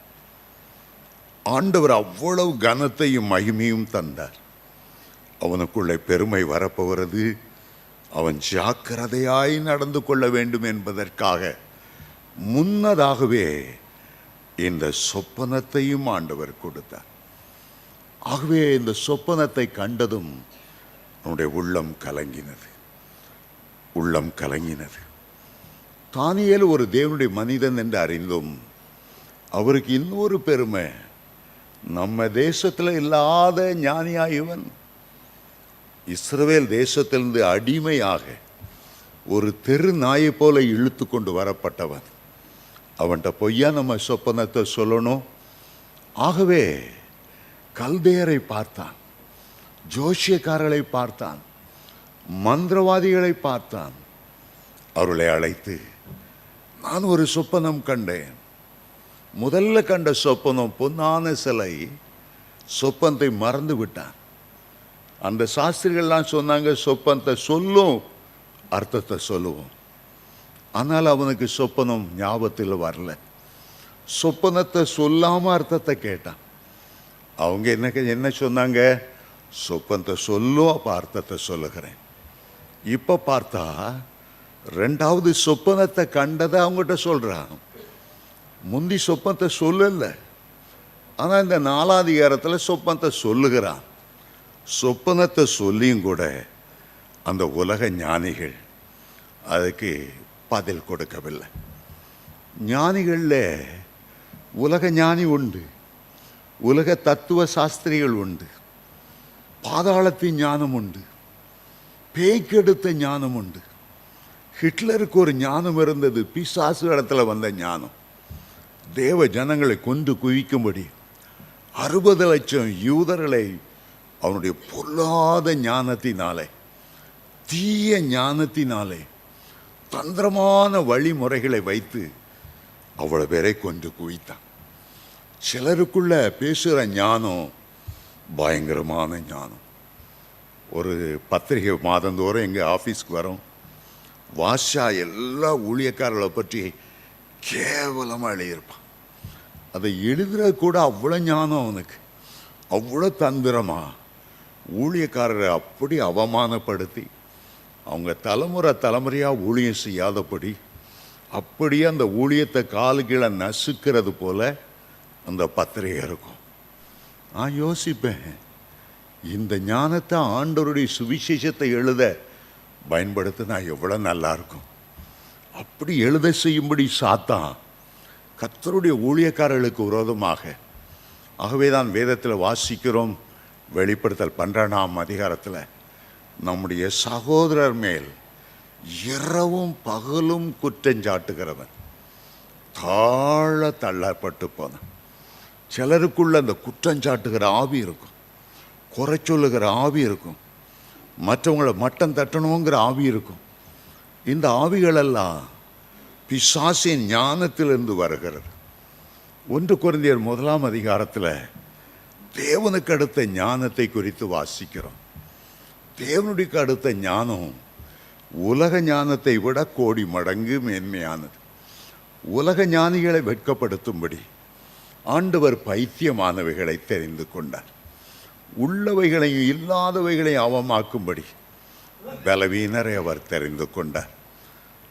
ஆண்டவர் அவ்வளவு கனத்தையும் மகிமையும் தந்தார். அவனுக்குள்ளே பெருமை வரப்போகிறது. அவன் ஜாக்கிரதையாய் நடந்து கொள்ள வேண்டும் என்பதற்காக முன்னதாகவே இந்த சொப்பனத்தையும் ஆண்டவர் கொடுத்தார். ஆகவே இந்த சொப்பனத்தை கண்டதும் அவனுடைய உள்ளம் கலங்கினது. தானியேல் ஒரு தேவனுடைய மனிதன் என்று அறிந்தும் அவருக்கு இன்னொரு பெருமை, நம்ம தேசத்தில் இல்லாத ஞானியா இவன். இஸ்ரவேல் தேசத்திலிருந்து அடிமையாக ஒரு தெரு நாயை போல இழுத்து கொண்டு வரப்பட்டவன். அவன்கிட்ட பொய்யா நம்ம சொப்பனத்தை சொல்லணும். ஆகவே கல்தேயரை பார்த்தான், ஜோசியக்காரர்களை பார்த்தான், மந்திரவாதிகளை பார்த்தான். அவர்களை அழைத்து, நான் ஒரு சொப்பனம் கண்டேன். முதல்ல கண்ட சொப்பனம் பொன்னான சிலை. சொப்பனத்தை மறந்து விட்டான். அந்த சாஸ்திரிகள்லாம் சொன்னாங்க, சொப்பனத்தை சொல்லும், அர்த்தத்தை சொல்லுவோம். ஆனால் அவனுக்கு சொப்பனம் ஞாபகத்தில் வரல. சொப்பனத்தை சொல்லாமல் அர்த்தத்தை கேட்டான். அவங்க என்ன சொன்னாங்க, சொப்பனத்தை சொல்லும், அப்போ அர்த்தத்தை சொல்லுகிறேன். இப்போ பார்த்தா 2வது சொப்பனத்தை கண்டதை அவங்ககிட்ட சொல்கிறான். முந்தி சொப்பனத்தை சொல்லலை, ஆனால் இந்த 4ஆம் அதிகாரத்தில் சொப்பனத்தை சொல்லுகிறான். சொப்பனத்தை சொல்லியும் கூட அந்த உலக ஞானிகள் அதுக்கு பதில் கொடுக்கவில்லை. ஞானிகளில் உலக ஞானி உண்டு, உலக தத்துவ சாஸ்திரிகள் உண்டு, பாதாளத்தின் ஞானம் உண்டு, பேய்க்கெடுத்த ஞானம் உண்டு. ஹிட்லருக்கு ஒரு ஞானம் இருந்தது, பிசாசு இடத்துல வந்த ஞானம். தேவ ஜனங்களை கொண்டு குவிக்கும்படி 60 லட்சம் யூதர்களை அவனுடைய பொல்லாத ஞானத்தினாலே, தீய ஞானத்தினாலே, தந்திரமான வழிமுறைகளை வைத்து அவ்வளவு பேரை கொண்டு குவித்தான். சிலருக்குள்ள பேசுகிற ஞானம் பயங்கரமான ஞானம். ஒரு பத்திரிகை மாதந்தோறும் எங்கள் ஆஃபீஸ்க்கு வரும். வாஷா எல்லா ஊழியக்காரர்களை பற்றி கேவலமாக எழுதியிருப்பான். அதை எழுதுற கூட அவ்வளோ ஞானம் அவனுக்கு, அவ்வளோ தந்திரமா ஊழியக்காரரை அப்படி அவமானப்படுத்தி அவங்க தலைமுறையாக ஊழியம் செய்யாதபடி அப்படியே அந்த ஊழியத்தை காலு கீழே நசுக்கிறது போல அந்த பத்திரிகை இருக்கும். நான் யோசிப்பேன், இந்த ஞானத்தை ஆண்டவருடைய சுவிசேஷத்தை எழுத பயன்படுத்தினா எவ்வளோ நல்லா இருக்கும். அப்படி எழுத செய்யும்படி சாத்தான் கர்த்தருடைய ஊழியக்காரர்களுக்கு விரோதமாக. ஆகவே தான் வேதத்தில் வாசிக்கிறோம், வெளிப்படுத்தல் 12ஆம் அதிகாரத்தில் நம்முடைய சகோதரர் மேல் இரவும் பகலும் குற்றஞ்சாட்டுகிறவன் தாழ தள்ளப்பட்டு போனான். சிலருக்குள்ள அந்த குற்றஞ்சாட்டுகிற ஆவி இருக்கும், குறை சொல்லுகிற ஆவி இருக்கும், மற்றவங்களை மட்டம் தட்டணுங்கிற ஆவி இருக்கும். இந்த ஆவிகளெல்லாம் பிசாசின் ஞானத்திலிருந்து வருகிறது. 1 கொரிந்தியர் 1ஆம் அதிகாரத்தில் தேவனுக்கு அடுத்த ஞானத்தை குறித்து வாசிக்கிறோம். தேவனுக்கு அடுத்த ஞானம் உலக ஞானத்தை விட கோடி மடங்கு மேன்மையானது. உலக ஞானிகளை வெட்கப்படுத்தும்படி ஆண்டவர் பைத்தியமானவைகளை தெரிந்து கொண்டார். உள்ளவைகளையும் இல்லாதவைகளையும் அவமாக்கும்படி பலவீனரை அவர் தெரிந்து கொண்டார்.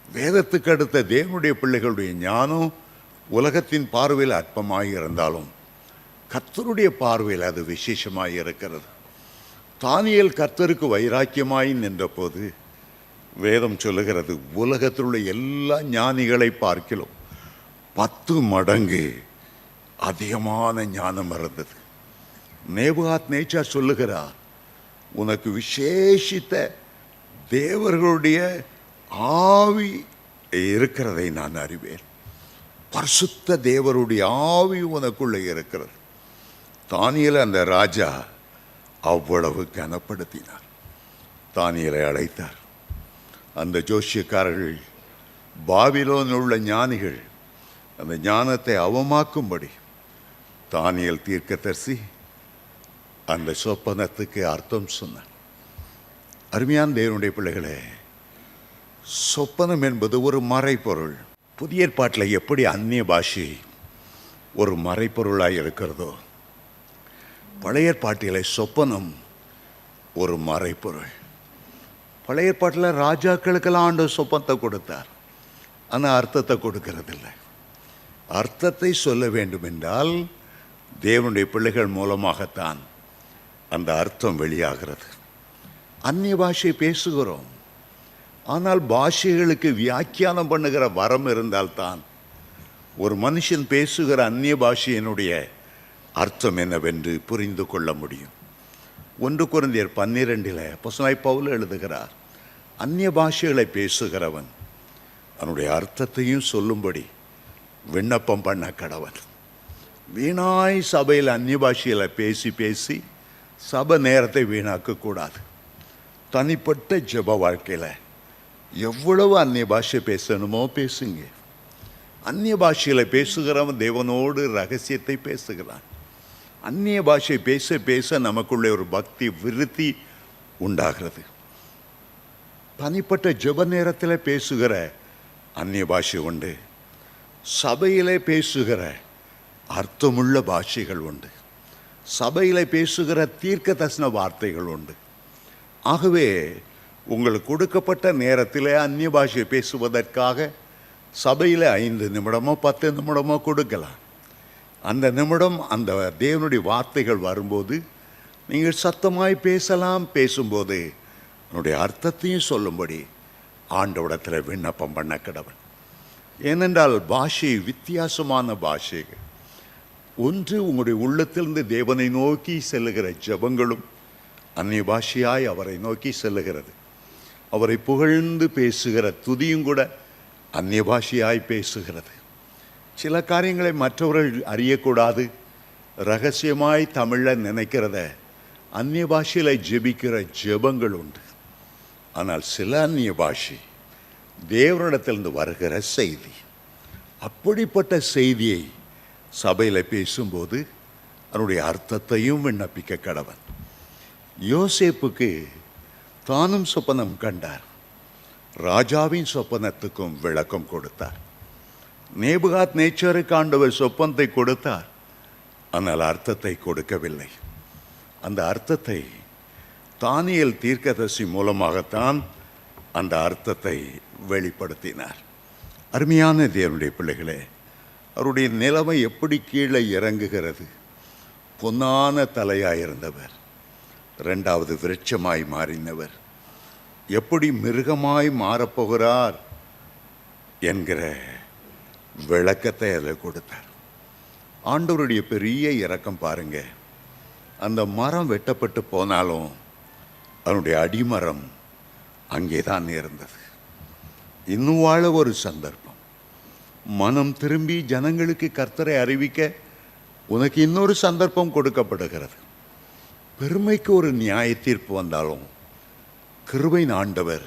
வேதத்துக்கு அடுத்த தேவனுடைய பிள்ளைகளுடைய ஞானம் உலகத்தின் பார்வையில் அற்பமாக இருந்தாலும் கர்த்தருடைய பார்வையில் அது விசேஷமாக இருக்கிறது. தானியேல் கர்த்தருக்கு வைராக்கியமாய் நின்ற போது வேதம் சொல்லுகிறது, உலகத்தில் உள்ள எல்லா ஞானிகளை பார்க்கிலும் 10 மடங்கு அதிகமான ஞானம் இருந்தது. நேபுகாத் நேச்சார் சொல்லுகிறார், உனக்கு விசேஷித்த தேவர்களுடைய ஆவி இருக்கிறதை நான் அறிவேன். பரிசுத்த தேவருடைய ஆவி உனக்குள்ளே இருக்கிறது. தானியேலை அந்த ராஜா அவ்வளவு கனப்படுத்தினார். தானியேலை அழைத்தார். அந்த ஜோசியக்காரர்கள், பாபிலோனில் உள்ள ஞானிகள் அந்த ஞானத்தை அவமாக்கும்படி தானியேல் தீர்க்கதரிசி அந்த சொப்பனத்துக்கு அர்த்தம் சொன்னார். அருமையான தேவனுடைய பிள்ளைகளே, சொப்பனம் என்பது ஒரு மறைப்பொருள். புதிய ஏற்பாட்டில் எப்படி அந்நிய பாஷை ஒரு மறைப்பொருளாக இருக்கிறதோ, பழைய ஏற்பாட்டில் சொப்பனம் ஒரு மறைப்பொருள். பழைய ஏற்பாட்டில் ராஜாக்களுக்கெல்லாம் ஆண்டவர் சொப்பனத்தை கொடுத்தார், ஆனால் அர்த்தத்தை கொடுக்கறதில்லை. அர்த்தத்தை சொல்ல வேண்டும் என்றால் தேவனுடைய பிள்ளைகள் மூலமாகத்தான் அந்த அர்த்தம் வெளியாகிறது. அந்நிய பாஷை பேசுகிறோம், ஆனால் பாஷைகளுக்கு வியாக்கியானம் பண்ணுகிற வரம் இருந்தால்தான் ஒரு மனுஷன் பேசுகிற அந்நிய பாஷையினுடைய அர்த்தம் என்னவென்று புரிந்து கொள்ள முடியும். 1 கொரிந்தியர் 12 அப்போஸ்தலனாகிய பவுல் எழுதுகிறார், அந்நிய பாஷைகளை பேசுகிறவன் அவனுடைய அர்த்தத்தையும் சொல்லும்படி விண்ணப்பம் பண்ண கடவன். வீணாய் சபையில் அந்நிய பாஷையில் பேசி பேசி சபை நேரத்தை வீணாக்கக்கூடாது. தனிப்பட்ட ஜெப வாழ்க்கையில் எவ்வளவு அந்நிய பாஷை பேசணுமோ பேசுங்க. அந்நிய பாஷையில் பேசுகிறவன் தேவனோடு ரகசியத்தை பேசுகிறான். அந்நிய பாஷை பேச பேச நமக்குள்ளே ஒரு பக்தி விருத்தி உண்டாகிறது. தனிப்பட்ட ஜெப நேரத்தில் பேசுகிற அந்நிய பாஷை உண்டு, சபையிலே பேசுகிற அர்த்தமுள்ள பாஷைகள் உண்டு, சபையில் பேசுகிற தீர்க்க தரிசன வார்த்தைகள் உண்டு. ஆகவே உங்களுக்கு கொடுக்கப்பட்ட நேரத்தில் அந்நிய பாஷை பேசுவதற்காக சபையில் 5 நிமிடமோ 10 நிமிடமோ கொடுக்கலாம். அந்த நிமிடம் அந்த தேவனுடைய வார்த்தைகள் வரும்போது நீங்கள் சத்தமாய் பேசலாம். பேசும்போது என்னுடைய அர்த்தத்தையும் சொல்லும்படி ஆண்டவரிடத்தில் விண்ணப்பம் பண்ண கடவன். ஏனென்றால் பாஷை வித்தியாசமான பாஷைகள். ஒன்று உங்களுடைய உள்ளத்திலிருந்து தேவனை நோக்கி செல்லுகிற ஜெபங்களும் அந்நிய பாஷையாய் அவரை நோக்கி செல்லுகிறது. அவரை புகழ்ந்து பேசுகிற துதியும் கூட அந்நிய பாஷையாய் பேசுகிறது. சில காரியங்களை மற்றவர்கள் அறியக்கூடாது, ரகசியமாய் தமிழில் நினைக்கிறத அந்நிய பாஷையில் ஜெபிக்கிற ஜெபங்கள் உண்டு. ஆனால் சில அந்நிய பாஷை தேவனிடத்திலிருந்து வருகிற செய்தி. அப்படிப்பட்ட செய்தியை சபையில் பேசும்போது அதனுடைய அர்த்தத்தையும் விண்ணப்பிக்க கடவன். யோசேப்புக்கு தானும் சொப்பனம் கண்டார், ராஜாவின் சொப்பனத்துக்கும் விளக்கம் கொடுத்தார். நேபுகாத் நேச்சருக்கு ஆண்டவர் சொப்பனத்தை கொடுத்தார், ஆனால் அர்த்தத்தை கொடுக்கவில்லை. அந்த அர்த்தத்தை தானியேல் தீர்க்கதரிசி மூலமாகத்தான் அந்த அர்த்தத்தை வெளிப்படுத்தினார். அருமையான தேவனுடைய பிள்ளைகளே, அவருடைய நிலைமை எப்படி கீழே இறங்குகிறது. பொன்னான தலையாயிருந்தவர் 2வது விருட்சமாய் மாறினவர் எப்படி மிருகமாய் மாறப்போகிறார் என்கிற விளக்கத்தை அதில் கொடுத்தார். ஆண்டவருடைய பெரிய இரக்கம் பாருங்க. அந்த மரம் வெட்டப்பட்டு போனாலும் அதனுடைய அடிமரம் அங்கே தான் இருந்தது. இன்னும் வாழ ஒரு சந்தர்ப்பம், மனம் திரும்பி ஜனங்களுக்கு கர்த்தரை அறிவிக்க உனக்கு இன்னொரு சந்தர்ப்பம் கொடுக்கப்படுகிறது. பெருமைக்கு ஒரு நியாய தீர்ப்பு வந்தாலும் கிருபையின் ஆண்டவர்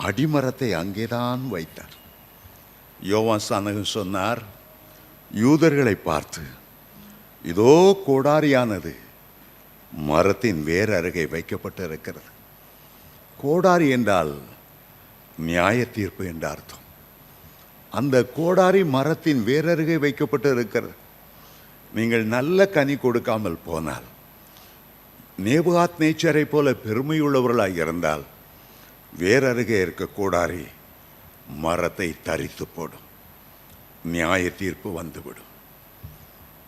அடிமரத்தை அங்கேதான் வைத்தார். யோவான் ஸ்நானகன் சொன்னார், யூதர்களை பார்த்து, இதோ கோடாரியானது மரத்தின் வேர் அருகே வைக்கப்பட்டு இருக்கிறது. கோடாரி என்றால் நியாய தீர்ப்பு என்ற அர்த்தம். அந்த கோடாரி மரத்தின் வேரருகே வைக்கப்பட்டு இருக்கிறது. நீங்கள் நல்ல கனி கொடுக்காமல் போனால், நேபுகாத் நேச்சரை போல பெருமையுள்ளவர்களாக இருந்தால், வேரருகே இருக்க கோடாரி மரத்தை தரித்து போடும், நியாய தீர்ப்பு வந்துவிடும்.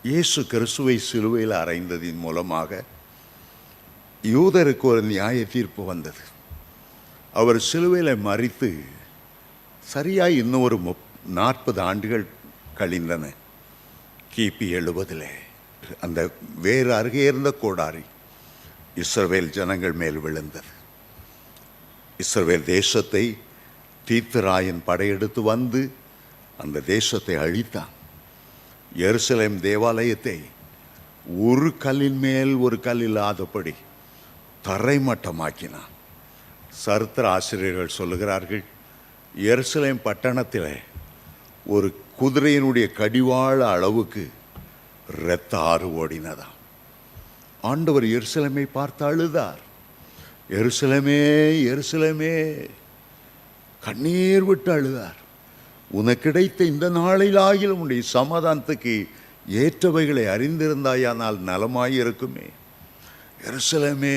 இயேசு கிறிஸ்துவை சிலுவையில் அறைந்ததின் மூலமாக யூதருக்கு ஒரு நியாய தீர்ப்பு வந்தது. அவர் சிலுவையில் மரித்து சரியாய் இன்னும் ஒரு 40 ஆண்டுகள் கழிந்தன. கிபி 70 அந்த வேறு அருகே இருந்த கோடாரி இஸ்ரவேல் ஜனங்கள் மேல் விழுந்தது. இஸ்ரவேல் தேசத்தை தீத்துராயன் படையெடுத்து வந்து அந்த தேசத்தை அழித்தான். எருசலேம் தேவாலயத்தை ஒரு கல்லின் மேல் ஒரு கல் இல்லாதபடி தரைமட்டமாக்கினான். சரித்திர ஆசிரியர்கள் சொல்லுகிறார்கள், எருசலேம் பட்டணத்தில் ஒரு குதிரையினுடைய கடிவாள அளவுக்கு இரத்த ஆறு ஓடினதாம். ஆண்டவர் எருசலேமை பார்த்து அழுதார். எருசலேமே எருசலேமே, கண்ணீர் விட்டு அழுதார். உனக்கு கிடைத்த இந்த நாளிலாகிலும் உன்னுடைய சமாதானத்துக்கு ஏற்றவைகளை அறிந்திருந்தாயானால் நலமாயிருக்குமே. எருசலேமே,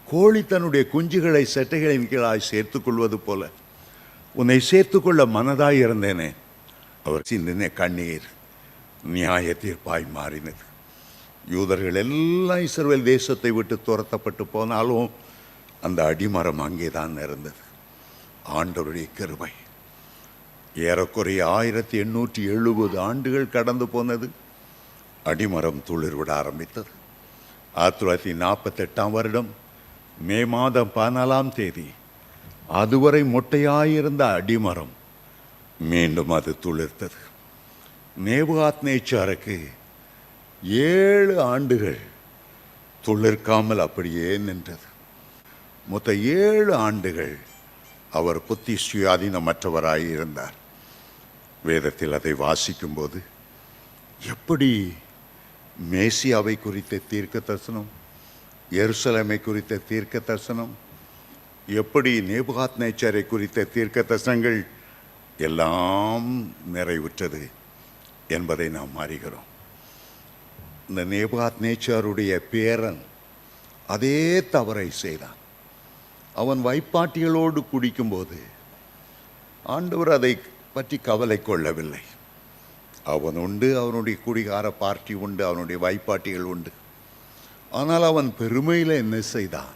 கோழி தன்னுடைய குஞ்சுகளை செட்டைகளின் கீழாய் சேர்த்துக்கொள்வது போல உன்னை சேர்த்துக்கொள்ள மனதாய் இருந்தேனே. அவர் சிந்தின கண்ணீர் நியாய தீர்ப்பாய் மாறினது. யூதர்கள் எல்லாம் இஸ்ரவேல் தேசத்தை விட்டு துரத்தப்பட்டு போனாலும் அந்த அடிமரம் அங்கே தான் இருந்தது. ஆண்டவருடைய கிருபை. ஏறக்குறைய 1870 ஆண்டுகள் கடந்து போனது. அடிமரம் துளிர் விட ஆரம்பித்தது. 1948 வருடம் மே மாதம் 14ஆம் தேதி அதுவரை மொட்டையாயிருந்த அடிமரம் மீண்டும் அது துளிர்த்தது. நேபுகாத் நேச்சாருக்கு 7 ஆண்டுகள் துளிர்க்காமல் அப்படியே நின்றது. மொத்த 7 ஆண்டுகள் அவர் புத்தி சுயாதீனமற்றவராய் இருந்தார். வேதத்தில் அதை வாசிக்கும்போது எப்படி மேசியாவை குறித்த தீர்க்க தரிசனம், எருசலேமை குறித்த தீர்க்க தரிசனம், எப்படி நேபுகாத் நேச்சாரை குறித்த தீர்க்க தரிசனங்கள் எல்லாம் நிறைவுற்றது என்பதை நாம் அறிகிறோம். இந்த நேபுகாத் நேச்சாருடைய பேரன் அதே தவறை செய்தான். அவன் வைப்பாட்டிகளோடு குடிக்கும்போது ஆண்டவர் அதை பற்றி கவலை கொள்ளவில்லை. அவன் உண்டு, அவனுடைய குடிகார பார்ட்டி உண்டு, அவனுடைய வைப்பாட்டிகள் உண்டு. ஆனால் அவன் பெருமையில் என்ன செய்தான்?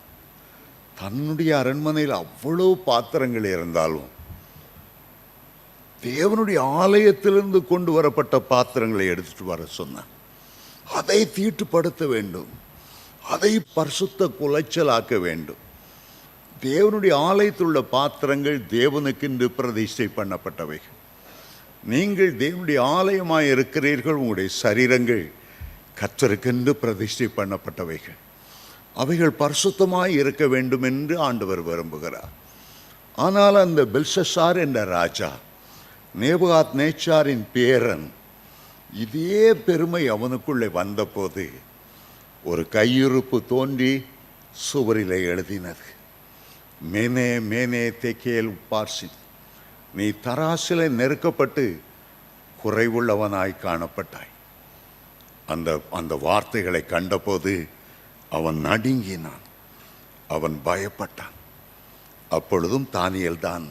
தன்னுடைய அரண்மனையில் அவ்வளவு பாத்திரங்கள் இருந்தாலும் தேவனுடைய ஆலயத்திலிருந்து கொண்டு வரப்பட்ட பாத்திரங்களை எடுத்துட்டு வர சொன்னான். அதை தீட்டுப்படுத்த வேண்டும், அதை பரிசுத்த குலைச்சலாக்க வேண்டும். தேவனுடைய ஆலயத்தில் உள்ள பாத்திரங்கள் தேவனுக்கென்று பிரதிஷ்டை பண்ணப்பட்டவைகள். நீங்கள் தேவனுடைய ஆலயமாய் இருக்கிறீர்கள். உங்களுடைய சரீரங்கள் கர்த்தருக்கென்று பிரதிஷ்டை பண்ணப்பட்டவைகள். அவைகள் பரிசுத்தமாய் இருக்க வேண்டும் என்று ஆண்டவர் விரும்புகிறார். ஆனால் அந்த பெல்ஷஸ்ஸார் என்ற ராஜா, நேபுகாத் நேச்சாரின் பேரன், இதே பெருமை அவனுக்குள்ளே வந்தபோது ஒரு கையிருப்பு தோன்றி சுவரிலே எழுதினது, மேனே மேனே தெக்கேல் பார்சி, நீ தராசில நெருக்கப்பட்டு குறைவுள்ளவனாய் காணப்பட்டாய். அந்த வார்த்தைகளை கண்டபோது அவன் நடுங்கினான், அவன் பயப்பட்டான். அப்பொழுதும் தானியேல் தான்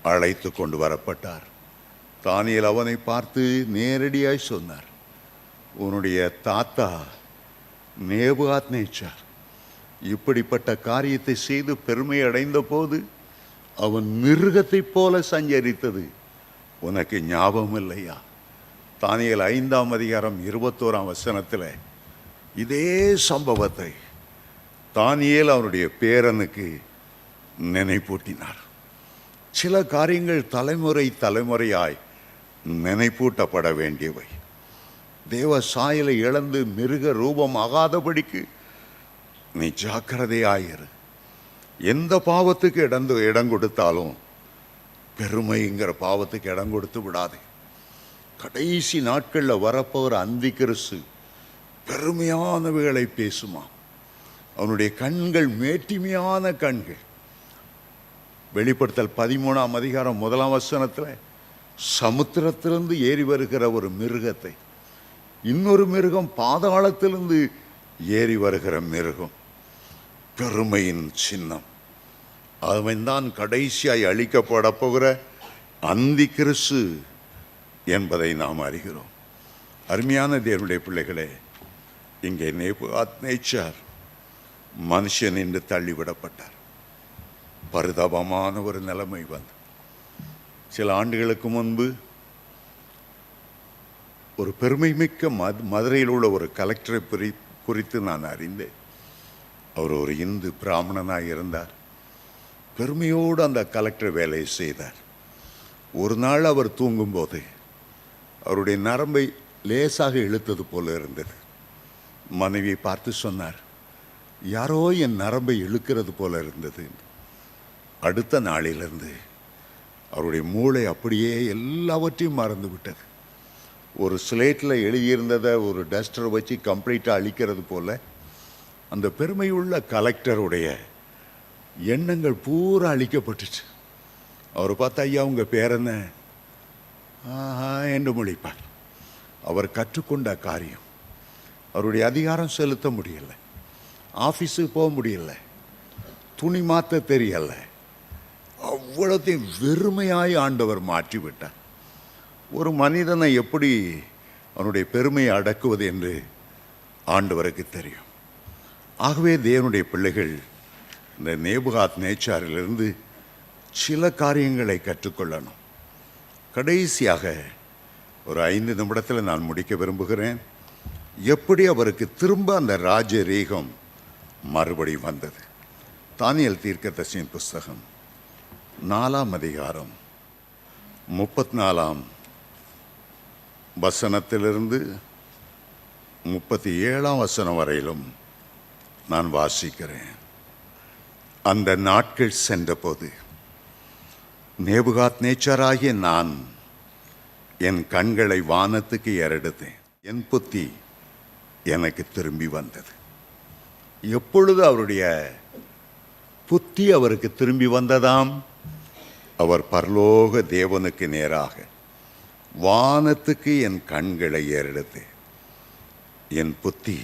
அழைத்து கொண்டு வரப்பட்டார். தானியேல் அவனை பார்த்து நேரடியாய் சொன்னார், உன்னுடைய தாத்தா நேபுகாத் நேச்சார் இப்படிப்பட்ட காரியத்தை செய்து பெருமை அடைந்த போது அவன் மிருகத்தைப் போல சஞ்சரித்தது உனக்கு ஞாபகம் இல்லையா? தானியேல் 5ஆம் அதிகாரம் 21ஆம் வசனத்தில் இதே சம்பவத்தை தானியேல் அவனுடைய பேரனுக்கு நினைப்பூட்டினார். சில காரியங்கள் தலைமுறை தலைமுறையாய் நினைப்பூட்டப்பட வேண்டியவை. தேவ சாயலை இழந்து மிருக ரூபம் ஆகாதபடிக்கு நீ ஜாக்கிரதையாயிரு. எந்த பாவத்துக்கு இடம் கொடுத்தாலும் பெருமைங்கிற பாவத்துக்கு இடம் கொடுத்து விடாதே. கடைசி நாட்களில் வரப்போகிற அந்தி கிறிஸ்து பெருமையானவைகளை பேசுமா. அவனுடைய கண்கள் மேட்டிமையான கண்கள். வெளிப்படுத்தல் 13ஆம் அதிகாரம் 1ஆம் வசனத்தில் சமுத்திரத்திலிருந்து ஏறி வருகிற ஒரு மிருகத்தை, இன்னொரு மிருகம் பாதாளத்திலிருந்து ஏறி வருகிற மிருகம், பெருமையின் சின்னம். அவன்தான் கடைசியாய் அழிக்கப்பட போகிற அந்தி கிறிஸ்து என்பதை நாம் அறிகிறோம். அருமையான தேவனுடைய பிள்ளைகளே, இங்கே நேபுகாத்நேச்சார் மனுஷன் என்று தள்ளிவிடப்பட்டார். பரிதாபமான ஒரு நிலைமை வந்து சில ஆண்டுகளுக்கு முன்பு ஒரு பெருமை மிக்க மதுரையில் உள்ள ஒரு கலெக்டரை குறித்து நான் அறிந்தேன். அவர் ஒரு இந்து பிராமணனாக இருந்தார். பெருமையோடு அந்த கலெக்டர் வேலையை செய்தார். ஒரு நாள் அவர் தூங்கும்போது அவருடைய நரம்பை லேசாக இழுத்தது போல இருந்தது. மனைவியை பார்த்து சொன்னார், யாரோ என் நரம்பை இழுக்கிறது போல இருந்தது. அடுத்த நாளிலிருந்து அவருடைய மூளை அப்படியே எல்லாவற்றையும் மறந்து விட்டது. ஒரு ஸ்லேட்டில் எழுதியிருந்ததை ஒரு டஸ்டரை வச்சு கம்ப்ளீட்டாக அழிக்கிறது போல அந்த பெருமையுள்ள கலெக்டருடைய எண்ணங்கள் பூரா அழிக்கப்பட்டுச்சு. அவர் பார்த்தா, ஐயா உங்கள் பேர் என்ன என்று முழிப்பார். அவர் கற்றுக்கொண்ட காரியம், அவருடைய அதிகாரம் செலுத்த முடியலை, ஆஃபீஸுக்கு போக முடியலை, துணி மாற்ற தெரியலை, அவ்வளோத்தையும் வெறுமையாய் ஆண்டவர் மாற்றிவிட்டார். ஒரு மனிதனை எப்படி அவனுடைய பெருமையை அடக்குவது என்று ஆண்டவருக்கு தெரியும். ஆகவே தேவனுடைய பிள்ளைகள் இந்த நேபுகாத்நேச்சாரிலிருந்து சில காரியங்களை கற்றுக்கொள்ளணும். கடைசியாக ஒரு 5 நிமிடத்தில் நான் முடிக்க விரும்புகிறேன். எப்படி அவருக்கு திரும்ப அந்த ராஜரீகம் மறுபடி வந்தது. தானியேல் தீர்க்கதரிசியின் புஸ்தகம் 4ஆம் அதிகாரம் 34ஆம் வசனத்திலிருந்து 37ஆம் வசனம் வரையிலும் நான் வாசிக்கிறேன். அந்த நாட்கள் சென்றபோது நேபுகாத்நேச்சாராகிய நான் என் கண்களை வானத்துக்கு ஏறெடுத்தேன். என் புத்தி எனக்கு திரும்பி வந்தது. எப்பொழுது அவருடைய புத்தி அவருக்கு திரும்பி வந்ததாம்? அவர் பரலோக தேவனுக்கு நேராக வானத்துக்கு என் கண்களை ஏறெடுத்து என் புத்தி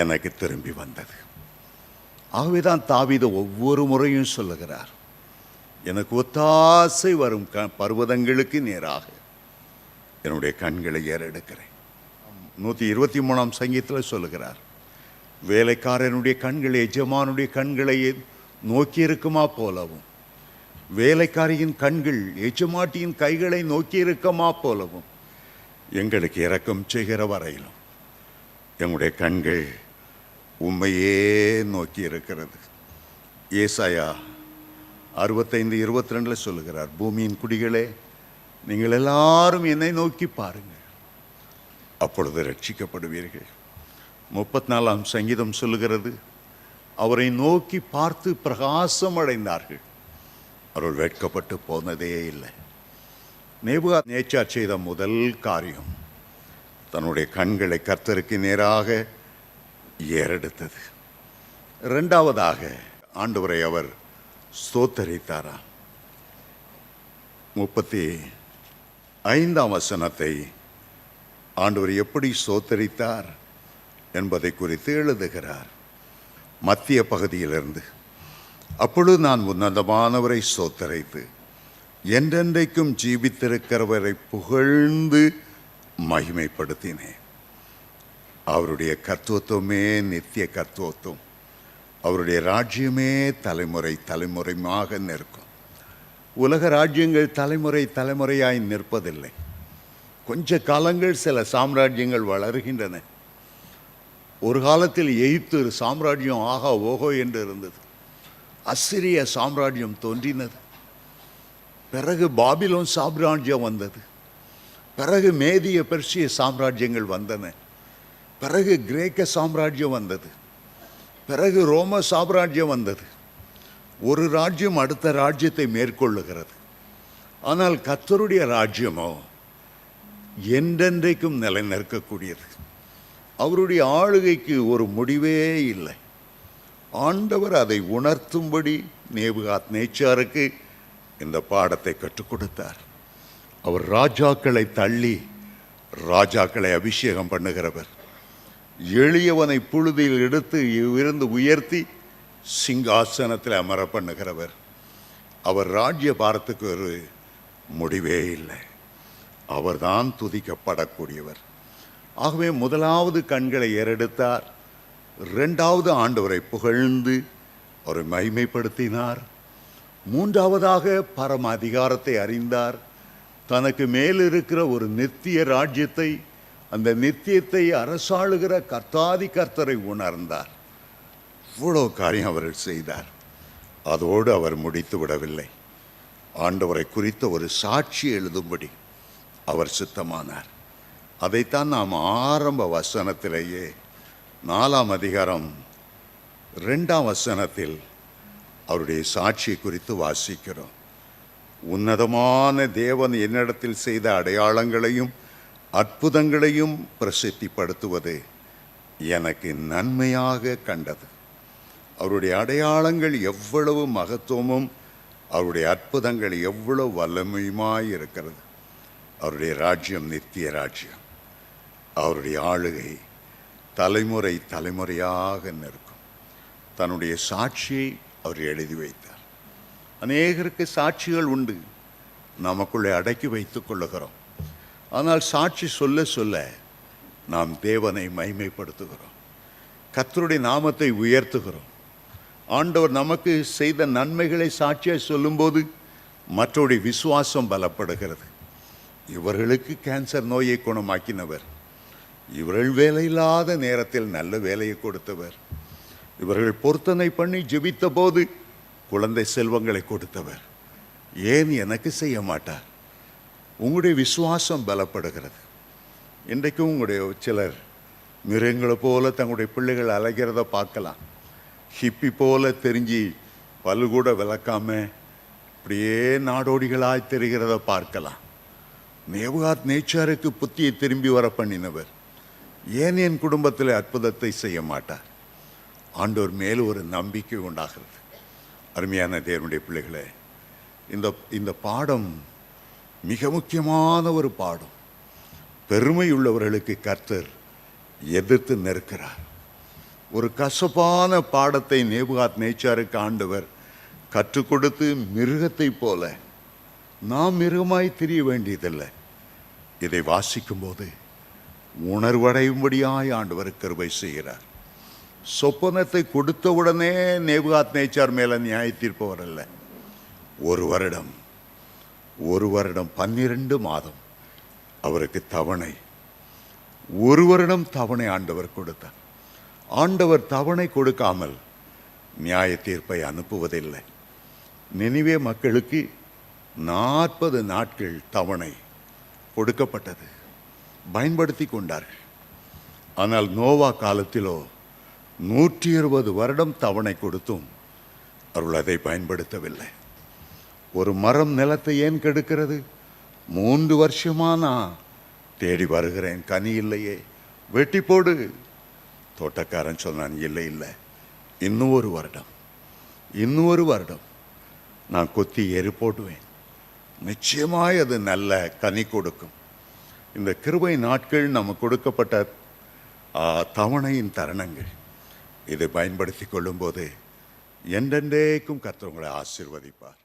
எனக்கு திரும்பி வந்தது. ஆகவேதான் தாவீது ஒவ்வொரு முறையும் சொல்லுகிறார், எனக்கு ஒத்தாசை வரும் பர்வதங்களுக்கு நேராக என்னுடைய கண்களை ஏறெடுக்கிறேன். 123ஆம் சங்கீதத்தில் சொல்லுகிறார், வேலைக்காரனுடைய கண்கள் எஜமானுடைய கண்களை நோக்கி இருக்குமா போலவும், வேலைக்காரியின் கண்கள் எஜமாட்டியின் கைகளை நோக்கி இருக்குமா போலவும் எங்களுக்கு இரக்கம் செய்கிற வரையிலும் எங்களுடைய கண்கள் உண்மையே நோக்கி இருக்கிறது. ஏசாயா 65:22 சொல்லுகிறார், பூமியின் குடிகளே நீங்கள் எல்லாரும் என்னை நோக்கி பாருங்கள், அப்பொழுது ரட்சிக்கப்படுவீர்கள். 34ஆம் சங்கீதம் சொல்லுகிறது, அவரை நோக்கி பார்த்து பிரகாசம் அடைந்தார்கள், அவர்கள் வெட்கப்பட்டு போனதே இல்லை. நேபுகாத்நேச்சார் செய்த முதல் காரியம் தன்னுடைய கண்களை கர்த்தருக்கு நேராக ஏறெடுத்தது. இரண்டாவதாக ஆண்டவரை அவர் ஸ்தோத்தரித்தாராம். 35ஆம் வசனத்தை ஆண்டவர் எப்படி ஸ்தோத்தரித்தார் என்பதை குறித்து எழுதுகிறார். மத்திய பகுதியிலிருந்து, அப்பொழுது நான் உன்னதமானவரை ஸ்தோத்தரித்து என்றென்றைக்கும் ஜீவித்திருக்கிறவரை புகழ்ந்து மகிமைப்படுத்தினேன். அவருடைய கர்த்தத்துவமே நித்திய கர்த்தத்துவம், அவருடைய ராஜ்யமே தலைமுறை தலைமுறையாக நிற்கும். உலக ராஜ்யங்கள் தலைமுறை தலைமுறையாய் நிற்பதில்லை. கொஞ்ச காலங்கள் சில சாம்ராஜ்யங்கள் வளர்கின்றன. ஒரு காலத்தில் எகிப்து சாம்ராஜ்யம் ஆகா ஓகோ என்று இருந்தது. அசிரிய சாம்ராஜ்யம் தோன்றினது. பிறகு பாபிலோன் சாம்ராஜ்யம் வந்தது. பிறகு மேதிய பெர்சிய சாம்ராஜ்யங்கள் வந்தன. பிறகு கிரேக்க சாம்ராஜ்யம் வந்தது. பிறகு ரோம சாம்ராஜ்யம் வந்தது. ஒரு ராஜ்யம் அடுத்த ராஜ்யத்தை மேற்கொள்ளுகிறது. ஆனால் கர்த்தருடைய ராஜ்யமோ என்றென்றைக்கும் நிலைநிற்கக்கூடியது. அவருடைய ஆளுகைக்கு ஒரு முடிவே இல்லை. ஆண்டவர் அதை உணர்த்தும்படி நேபுகாத்நேச்சாருக்கு இந்த பாடத்தை கற்றுக் கொடுத்தார். அவர் ராஜாக்களை தள்ளி ராஜாக்களை அபிஷேகம் பண்ணுகிறவர். எளியவனை புழுதியில் எடுத்து இருந்து உயர்த்தி சிங்காசனத்தில் அமர பண்ணுகிறவர். அவர் ராஜ்ய பாரத்துக்கு ஒரு முடிவே இல்லை. அவர்தான் துதிக்கப்படக்கூடியவர். ஆகவே முதலாவது கண்களை ஏறெடுத்தார். இரண்டாவது ஆண்டவரை புகழ்ந்து அவரை மகிமைப்படுத்தினார். மூன்றாவதாக பரம அதிகாரத்தை அறிந்தார். தனக்கு மேல் இருக்கிற ஒரு நித்திய ராஜ்யத்தை, அந்த நித்தியத்தை அரசாளுகிற கர்த்தாதி கர்த்தரை உணர்ந்தார். இவ்வளோ காரியம் அவர்கள் செய்தார். அதோடு அவர் முடித்து விடவில்லை. ஆண்டவரை குறித்த ஒரு சாட்சி எழுதும்படி அவர் சித்தமானார். அதைத்தான் நாம் ஆரம்ப வசனத்திலேயே 4ஆம் அதிகாரம் 2ஆம் வசனத்தில் அவருடைய சாட்சியை குறித்து வாசிக்கிறோம். உன்னதமான தேவன் என்னிடத்தில் செய்த அடையாளங்களையும் அற்புதங்களையும் பிரசித்திப்படுத்துவது எனக்கு நன்மையாக கண்டது. அவருடைய அடையாளங்கள் எவ்வளவு மகத்துவமும் அவருடைய அற்புதங்கள் எவ்வளவு வல்லமையுமாய் இருக்கிறது. அவருடைய ராஜ்யம் நித்திய ராஜ்யம். அவருடைய ஆளுகை தலைமுறை தலைமுறையாக நிற்கும். தன்னுடைய சாட்சியை அவர் எழுதி வைத்தார். அநேகருக்கு சாட்சிகள் உண்டு, நமக்குள்ளே அடக்கி வைத்துக் கொள்ளுகிறோம். ஆனால் சாட்சி சொல்ல சொல்ல நாம் தேவனை மகிமைப்படுத்துகிறோம், கர்த்தருடைய நாமத்தை உயர்த்துகிறோம். ஆண்டவர் நமக்கு செய்த நன்மைகளை சாட்சியாக சொல்லும்போது மற்றவருடைய விசுவாசம் பலப்படுகிறது. இவர்களுக்கு கேன்சர் நோயை குணமாக்கினவர், இவர்கள் வேலையில்லாத நேரத்தில் நல்ல வேலையை கொடுத்தவர், இவர்கள் பொருத்தனை பண்ணி ஜெபித்த போது குழந்தை செல்வங்களை கொடுத்தவர், ஏன் எனக்கு செய்ய மாட்டார்? உங்களுடைய விசுவாசம் பலப்படுகிறது. இன்றைக்கும் உங்களுடைய சிலர் மிருகங்களை போல தங்களுடைய பிள்ளைகள் அலைகிறத பார்க்கலாம். ஹிப்பி போல தெரிஞ்சு பல்லு கூட விளக்காம இப்படியே நாடோடிகளாய் தெரிகிறத பார்க்கலாம். நேபுகாத்நேச்சாருக்கு புத்தியை திரும்பி வர பண்ணினவர் ஏன் என் குடும்பத்தில் அற்புதத்தை செய்ய மாட்டார்? ஆண்டவர் மேல் ஒரு நம்பிக்கை உண்டாகிறது. அருமையான தேவனுடைய பிள்ளைகளே, இந்த பாடம் மிக முக்கியமான ஒரு பாடம். பெருமை உள்ளவர்களுக்கு கர்த்தர் எதிர்த்து நிற்கிறார். ஒரு கசப்பான பாடத்தை நேபுகாத்நேச்சாருக்கு ஆண்டவர் கற்றுக் கொடுத்து, மிருகத்தை போல நாம் மிருகமாய் திரிய வேண்டியதில்லை. இதை வாசிக்கும் போது உணர்வடையும்படியாய் ஆண்டவர் கிருபை செய்கிறார். சொப்பனத்தை கொடுத்தவுடனே நேபுகாத்நேச்சார் மேல நியாய தீர்ப்பவர் அல்ல. ஒரு வருடம் 12 மாதம் அவருக்கு தவணை, ஒரு வருடம் தவணை ஆண்டவர் கொடுத்தார். ஆண்டவர் தவணை கொடுக்காமல் நியாய தீர்ப்பை அனுப்புவதில்லை. நினிவே மக்களுக்கு 40 நாட்கள் தவணை கொடுக்கப்பட்டது, பயன்படுத்தி கொண்டார்கள். ஆனால் நோவா காலத்திலோ 120 வருடம் தவணை கொடுத்தும் அவர்கள் அதை பயன்படுத்தவில்லை. ஒரு மரம் நிலத்தை ஏன் கெடுக்கிறது? 3 வருஷமா நான் தேடி வருகிறேன், கனி இல்லையே, வெட்டி போடு. தோட்டக்காரன் சொன்னான், இல்லை இல்லை, இன்னும் ஒரு வருடம் நான் கொத்தி எரி போடுவேன், நிச்சயமாய் அது நல்ல கனி கொடுக்கும். இந்த கிருபை நாட்கள் நமக்கு கொடுக்கப்பட்ட தவணையின் தருணங்கள். இதை பயன்படுத்தி கொள்ளும்போது என்றென்றைக்கும் கர்த்தர் உங்களை ஆசீர்வதிப்பார்.